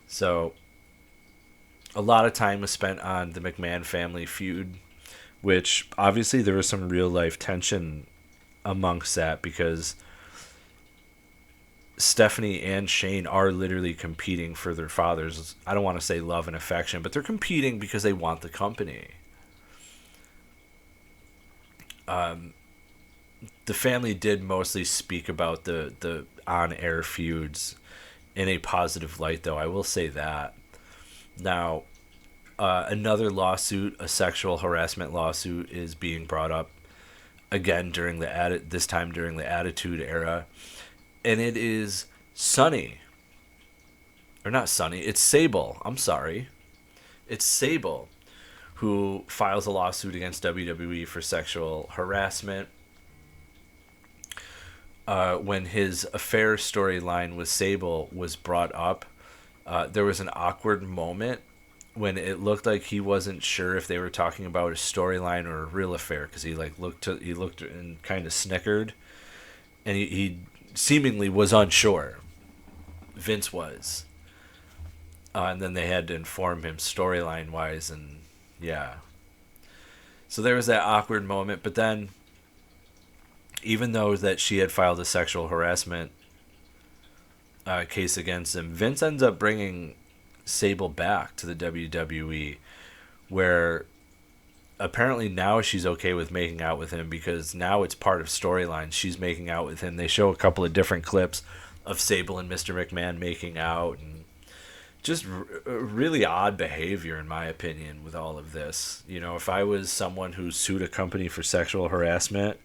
So a lot of time was spent on the McMahon family feud, which obviously there was some real life tension amongst that, because Stephanie and Shane are literally competing for their fathers. I don't want to say love and affection, but they're competing because they want the company. The family did mostly speak about the on-air feuds in a positive light, though. I will say that. Now, another lawsuit, a sexual harassment lawsuit, is being brought up again this time during the Attitude Era, and it is Sunny, or not Sunny, it's Sable. I'm sorry, it's Sable who files a lawsuit against WWE for sexual harassment. When his affair storyline with Sable was brought up, there was an awkward moment when it looked like he wasn't sure if they were talking about a storyline or a real affair, because he looked and kind of snickered, and he seemingly was unsure. Vince was, and then they had to inform him storyline wise, and yeah. So there was that awkward moment, but then, even though that she had filed a sexual harassment case against him, Vince ends up bringing Sable back to the WWE, where apparently now she's okay with making out with him, because now it's part of storylines. She's making out with him. They show a couple of different clips of Sable and Mr. McMahon making out, and just really odd behavior, in my opinion, with all of this. If I was someone who sued a company for sexual harassment,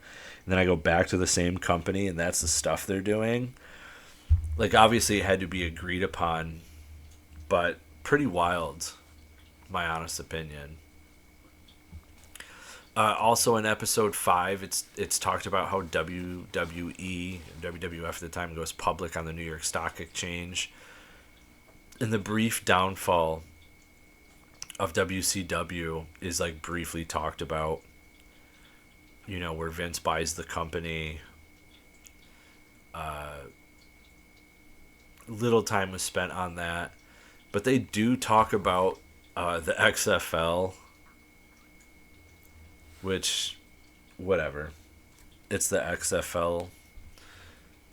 and then I go back to the same company and that's the stuff they're doing, like, obviously it had to be agreed upon, but pretty wild, my honest opinion. Also in episode 5, it's talked about how WWF at the time goes public on the New York Stock Exchange, and the brief downfall of WCW is like briefly talked about. Where Vince buys the company. Little time was spent on that. But they do talk about the XFL, which, whatever. It's the XFL.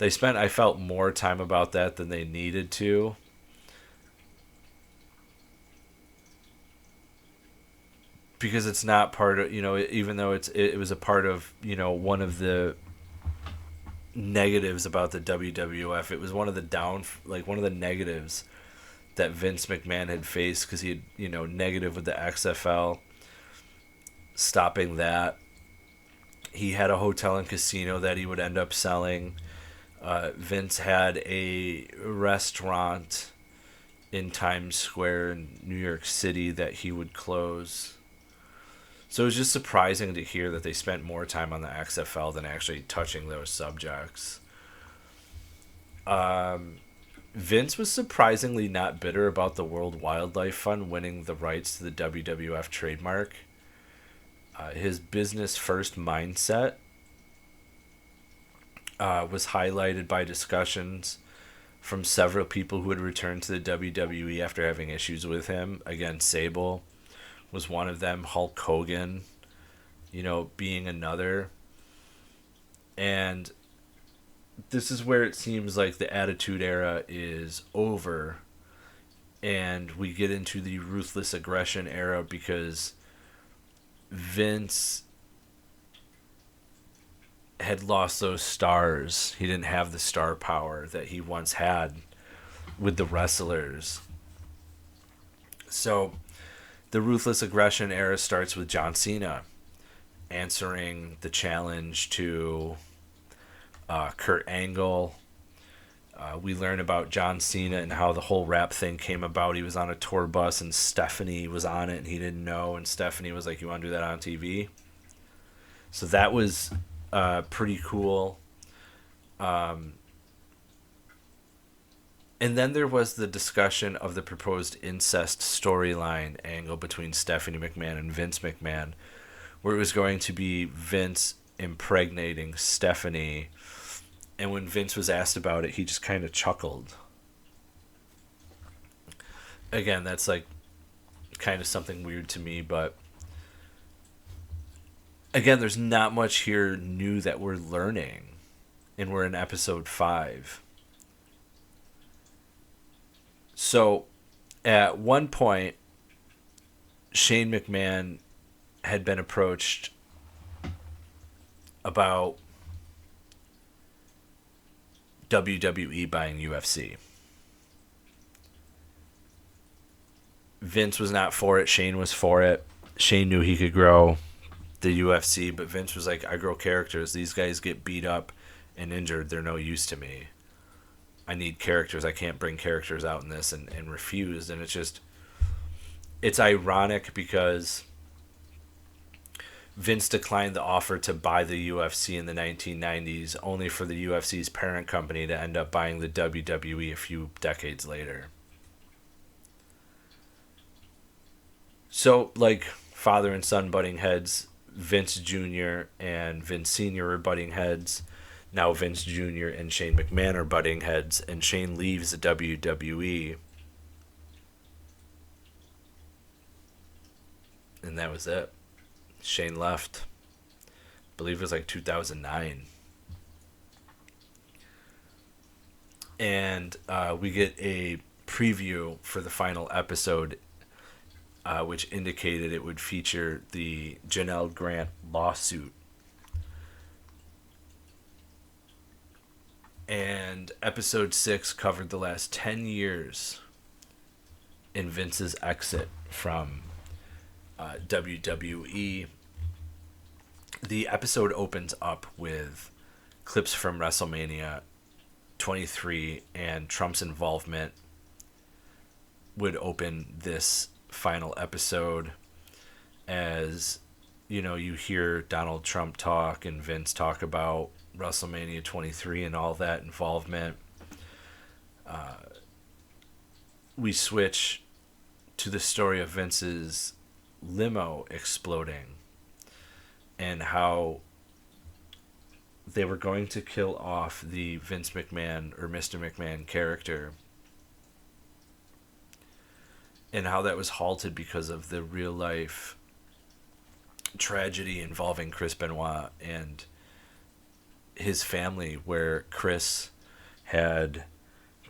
I felt more time about that than they needed to. Because it's not part of, even though it was a part of, one of the negatives about the WWF. It was one of the negatives that Vince McMahon had faced, because he had, negative with the XFL, stopping that. He had a hotel and casino that he would end up selling. Vince had a restaurant in Times Square in New York City that he would close. So it was just surprising to hear that they spent more time on the XFL than actually touching those subjects. Vince was surprisingly not bitter about the World Wildlife Fund winning the rights to the WWF trademark. His business first mindset was highlighted by discussions from several people who had returned to the WWE after having issues with him. Again, Sable was one of them, Hulk Hogan, being another. And this is where it seems like the Attitude Era is over and we get into the Ruthless Aggression Era, because Vince had lost those stars. He didn't have the star power that he once had with the wrestlers. So the Ruthless Aggression Era starts with John Cena answering the challenge to Kurt Angle. We learn about John Cena and how the whole rap thing came about. He was on a tour bus and Stephanie was on it and he didn't know. And Stephanie was like, "You want to do that on TV?" So that was pretty cool. And then there was the discussion of the proposed incest storyline angle between Stephanie McMahon and Vince McMahon, where it was going to be Vince impregnating Stephanie. And when Vince was asked about it, he just kind of chuckled. Again, that's like kind of something weird to me, but again, there's not much here new that we're learning, and we're in episode 5. So, at one point, Shane McMahon had been approached about WWE buying UFC. Vince was not for it. Shane was for it. Shane knew he could grow the UFC, but Vince was like, "I grow characters. These guys get beat up and injured. They're no use to me. I need characters. I can't bring characters out in this," and refused. And it's ironic because Vince declined the offer to buy the UFC in the 1990s, only for the UFC's parent company to end up buying the WWE a few decades later. So, like father and son butting heads, Vince Jr. and Vince Sr. are butting heads. Now Vince Jr. and Shane McMahon are butting heads, and Shane leaves the WWE. And that was it. Shane left. I believe it was like 2009. And we get a preview for the final episode, which indicated it would feature the Janelle Grant lawsuit. And episode 6 covered the last 10 years in Vince's exit from WWE. The episode opens up with clips from WrestleMania 23, and Trump's involvement would open this final episode. As you hear Donald Trump talk and Vince talk about WrestleMania 23 and all that involvement. We switch to the story of Vince's limo exploding and how they were going to kill off the Vince McMahon or Mr. McMahon character, and how that was halted because of the real life tragedy involving Chris Benoit and his family, where Chris had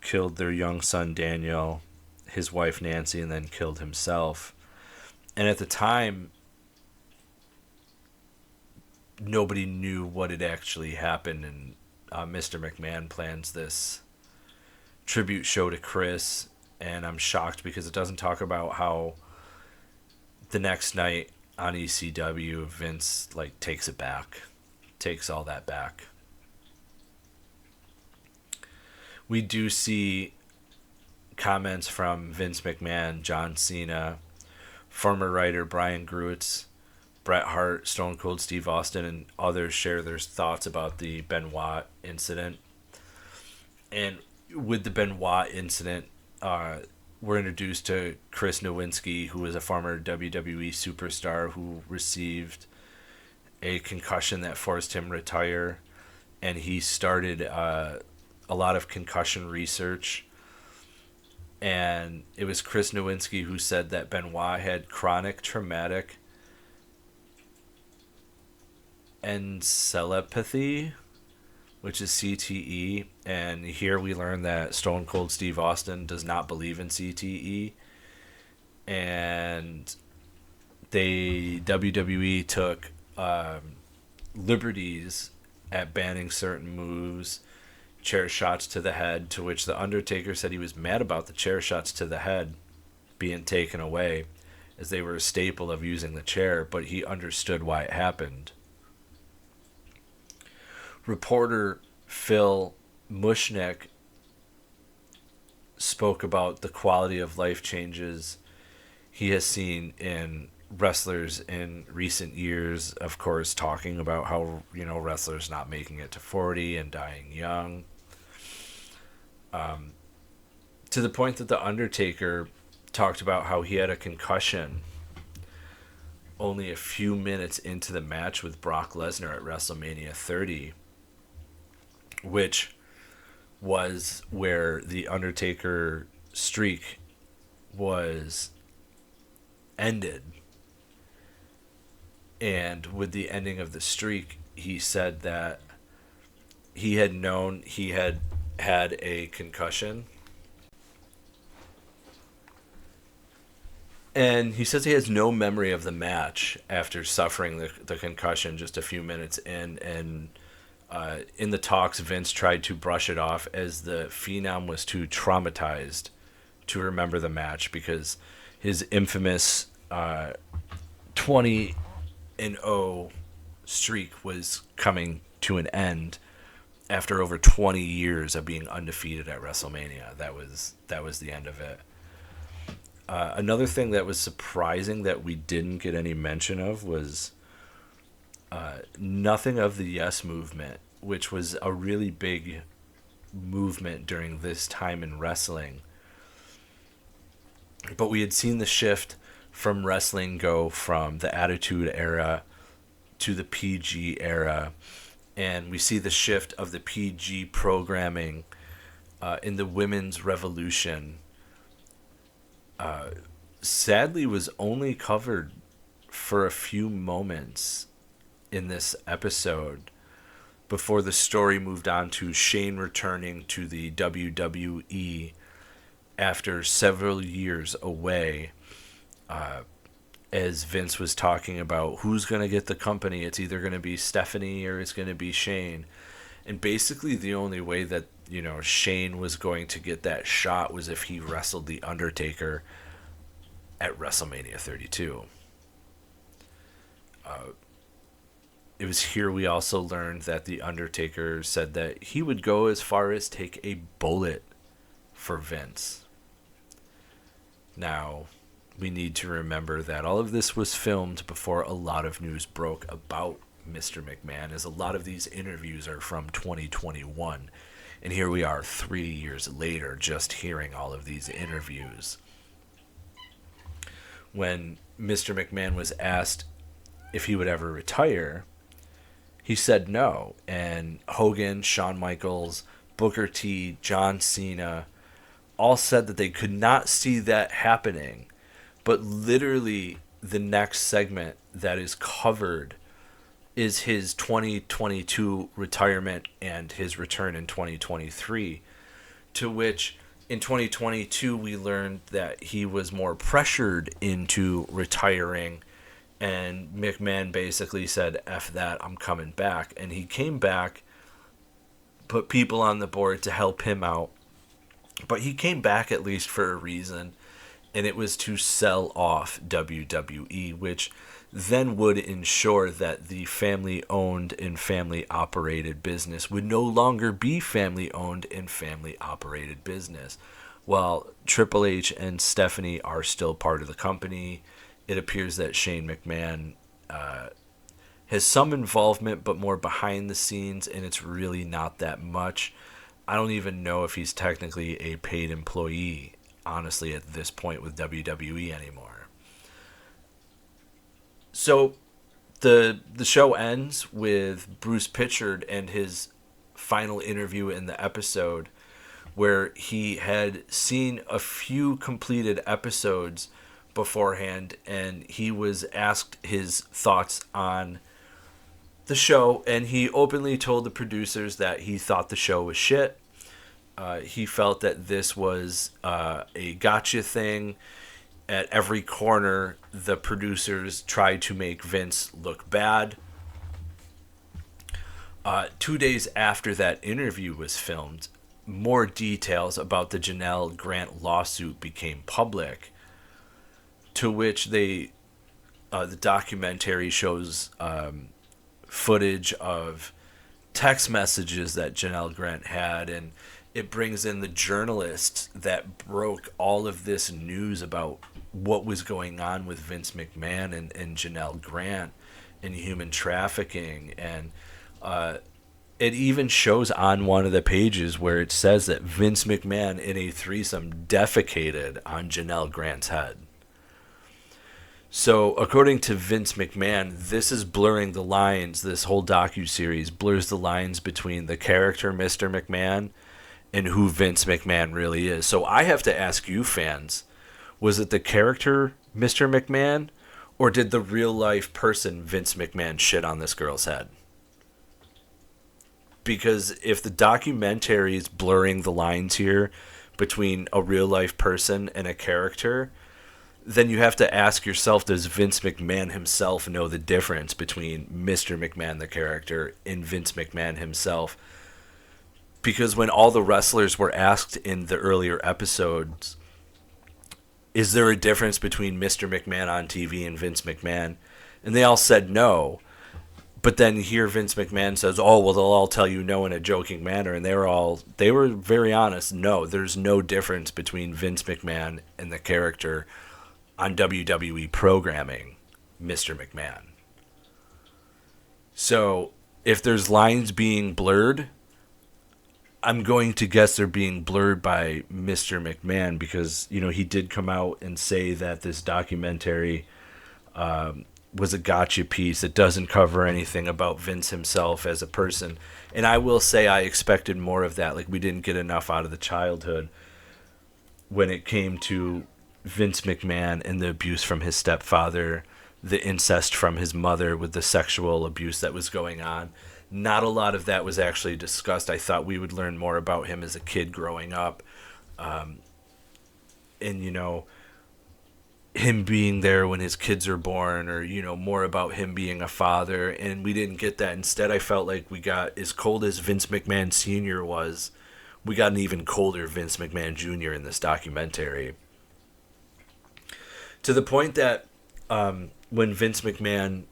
killed their young son Daniel, his wife Nancy, and then killed himself. And at the time, nobody knew what had actually happened, and Mr. McMahon plans this tribute show to Chris, and I'm shocked because it doesn't talk about how the next night on ECW, Vince takes it back, takes all that back. We do see comments from Vince McMahon, John Cena, former writer Brian Gruitz, Bret Hart, Stone Cold Steve Austin, and others share their thoughts about the Benoit incident. And with the Benoit incident, we're introduced to Chris Nowinski, who was a former WWE superstar who received a concussion that forced him to retire. And he started a lot of concussion research. And it was Chris Nowinski who said that Benoit had chronic traumatic encephalopathy, which is CTE. And here we learn that Stone Cold Steve Austin does not believe in CTE. And WWE took liberties at banning certain moves, chair shots to the head, to which The Undertaker said he was mad about the chair shots to the head being taken away, as they were a staple of using the chair, but he understood why it happened. Reporter Phil Mushnick spoke about the quality of life changes he has seen in wrestlers in recent years, of course, talking about how, wrestlers not making it to 40 and dying young. To the point that The Undertaker talked about how he had a concussion only a few minutes into the match with Brock Lesnar at WrestleMania 30, which was where the Undertaker streak was ended. And with the ending of the streak, he said that he had known he had had a concussion. And he says he has no memory of the match after suffering the concussion just a few minutes in. And in the talks, Vince tried to brush it off as the Phenom was too traumatized to remember the match, because his infamous 20-0 streak was coming to an end after over 20 years of being undefeated at WrestleMania. That was the end of it. Another thing that was surprising that we didn't get any mention of was nothing of the Yes Movement, which was a really big movement during this time in wrestling. But we had seen the shift from wrestling go from the Attitude Era to the PG era. And we see the shift of the PG programming in the Women's Revolution. Sadly was only covered for a few moments in this episode before the story moved on to Shane returning to the WWE after several years away, as Vince was talking about who's going to get the company. It's either going to be Stephanie or it's going to be Shane. And basically the only way that, Shane was going to get that shot was if he wrestled The Undertaker at WrestleMania 32. It was here we also learned that The Undertaker said that he would go as far as take a bullet for Vince. Now, we need to remember that all of this was filmed before a lot of news broke about Mr. McMahon, as a lot of these interviews are from 2021. And here we are 3 years later just hearing all of these interviews. When Mr. McMahon was asked if he would ever retire, he said no. And Hogan, Shawn Michaels, Booker T, John Cena all said that they could not see that happening. But literally the next segment that is covered is his 2022 retirement and his return in 2023, to which in 2022 we learned that he was more pressured into retiring, and McMahon basically said, F that, I'm coming back. And he came back, put people on the board to help him out, but he came back at least for a reason, and it was to sell off WWE, which then would ensure that the family-owned and family-operated business would no longer be family-owned and family-operated business. While Triple H and Stephanie are still part of the company, it appears that Shane McMahon has some involvement, but more behind the scenes, and it's really not that much. I don't even know if he's technically a paid employee, honestly, at this point with WWE anymore. So the show ends with Bruce Pritchard and his final interview in the episode, where he had seen a few completed episodes beforehand, and he was asked his thoughts on the show, and he openly told the producers that he thought the show was shit. He felt that this was a gotcha thing. At every corner, the producers tried to make Vince look bad. 2 days after that interview was filmed, more details about the Janelle Grant lawsuit became public, to which the documentary shows footage of text messages that Janelle Grant had, and it brings in the journalists that broke all of this news about what was going on with Vince McMahon and Janelle Grant and human trafficking. And it even shows on one of the pages where it says that Vince McMahon in a threesome defecated on Janelle Grant's head. So, according to Vince McMahon, this is blurring the lines. This whole docuseries blurs the lines between the character Mr. McMahon and who Vince McMahon really is. So, I have to ask you fans, was it the character Mr. McMahon, or did the real-life person Vince McMahon shit on this girl's head? Because if the documentary is blurring the lines here between a real-life person and a character, then you have to ask yourself, does Vince McMahon himself know the difference between Mr. McMahon, the character, and Vince McMahon himself? Because when all the wrestlers were asked in the earlier episodes, is there a difference between Mr. McMahon on TV and Vince McMahon? And they all said no. But then here Vince McMahon says, oh, well, they'll all tell you no in a joking manner. And they were very honest. No, there's no difference between Vince McMahon and the character on WWE programming, Mr. McMahon. So if there's lines being blurred, I'm going to guess they're being blurred by Mr. McMahon, because, you know, he did come out and say that this documentary was a gotcha piece. It doesn't cover anything about Vince himself as a person. And I will say I expected more of that. Like, we didn't get enough out of the childhood when it came to Vince McMahon and the abuse from his stepfather, the incest from his mother with the sexual abuse that was going on. Not a lot of that was actually discussed. I thought we would learn more about him as a kid growing up. And, you know, him being there when his kids are born, or, you know, more about him being a father. And we didn't get that. Instead, I felt like we got, as cold as Vince McMahon Sr. was, we got an even colder Vince McMahon Jr. in this documentary. To the point that when Vince McMahon,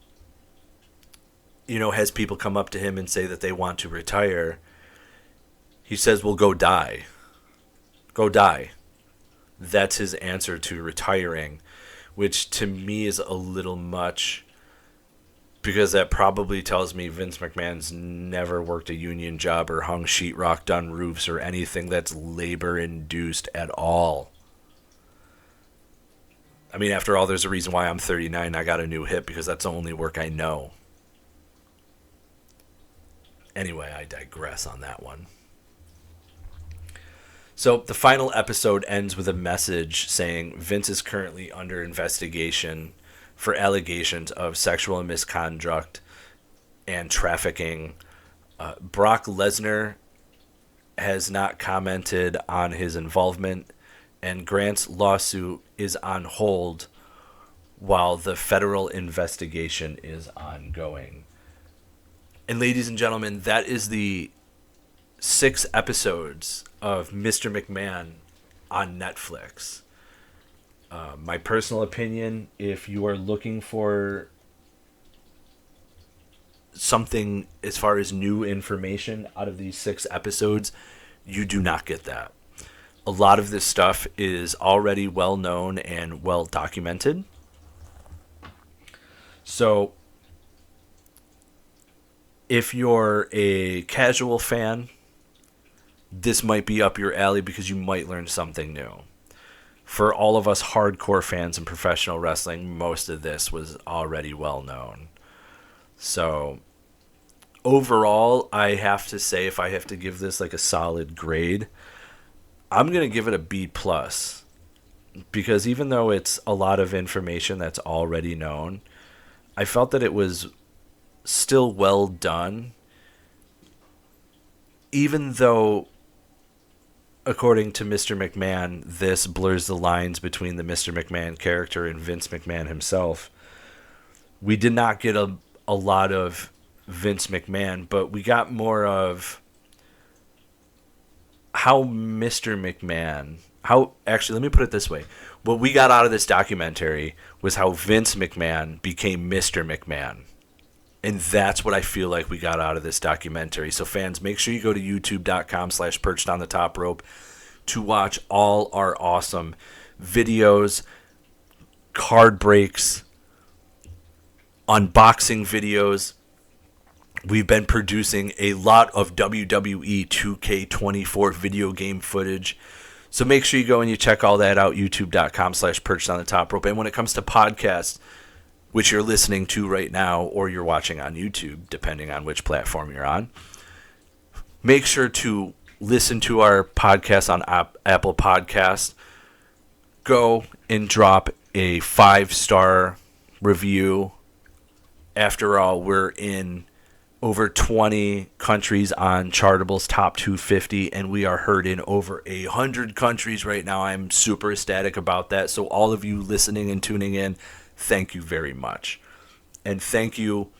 you know, has people come up to him and say that they want to retire, he says, well, go die. Go die. That's his answer to retiring, which to me is a little much, because that probably tells me Vince McMahon's never worked a union job or hung sheetrock, done roofs, or anything that's labor-induced at all. I mean, after all, there's a reason why I'm 39 and I got a new hip, because that's the only work I know. Anyway, I digress on that one. So the final episode ends with a message saying Vince is currently under investigation for allegations of sexual misconduct and trafficking. Brock Lesnar has not commented on his involvement, and Grant's lawsuit is on hold while the federal investigation is ongoing. And ladies and gentlemen, that is the 6 episodes of Mr. McMahon on Netflix. My personal opinion, if you are looking for something as far as new information out of these 6 episodes, you do not get that. a lot of this stuff is already well known and well documented. So if you're a casual fan, this might be up your alley because you might learn something new. For all of us hardcore fans in professional wrestling, most of this was already well known. So overall, I have to say, if I have to give this like a solid grade, I'm going to give it a B+. Because even though it's a lot of information that's already known, I felt that it was still well done. Even though, according to Mr. McMahon, this blurs the lines between the Mr. McMahon character and Vince McMahon himself. We did not get a lot of Vince McMahon, but we got more of how Mr. McMahon... Actually, let me put it this way. What we got out of this documentary was how Vince McMahon became Mr. McMahon. And that's what I feel like we got out of this documentary. So fans, make sure you go to youtube.com/perched on the top rope to watch all our awesome videos, card breaks, unboxing videos. We've been producing a lot of WWE 2K24 video game footage. So make sure you go and you check all that out, youtube.com/perched on the top rope. And when it comes to podcasts, which you're listening to right now or you're watching on YouTube, depending on which platform you're on, make sure to listen to our podcast on Apple Podcasts. Go and drop a 5-star review. After all, we're in over 20 countries on Chartable's Top 250, and we are heard in over 100 countries right now. I'm super ecstatic about that. So all of you listening and tuning in, thank you very much. And thank you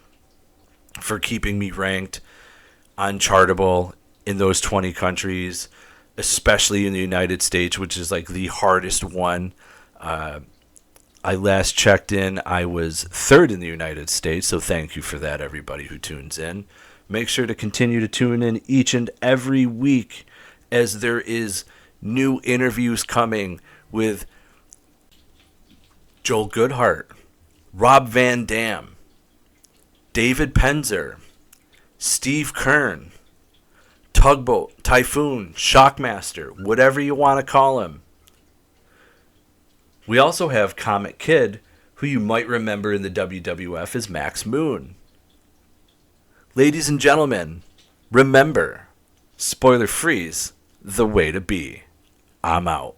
for keeping me ranked on Chartable in those 20 countries, especially in the United States, which is like the hardest one. I last checked in, I was 3rd in the United States, so thank you for that, everybody who tunes in. Make sure to continue to tune in each and every week as there is new interviews coming with Joel Goodhart, Rob Van Dam, David Penzer, Steve Kern, Tugboat, Typhoon, Shockmaster, whatever you want to call him. We also have Comic Kid, who you might remember in the WWF as Max Moon. Ladies and gentlemen, remember, spoiler free's the way to be. I'm out.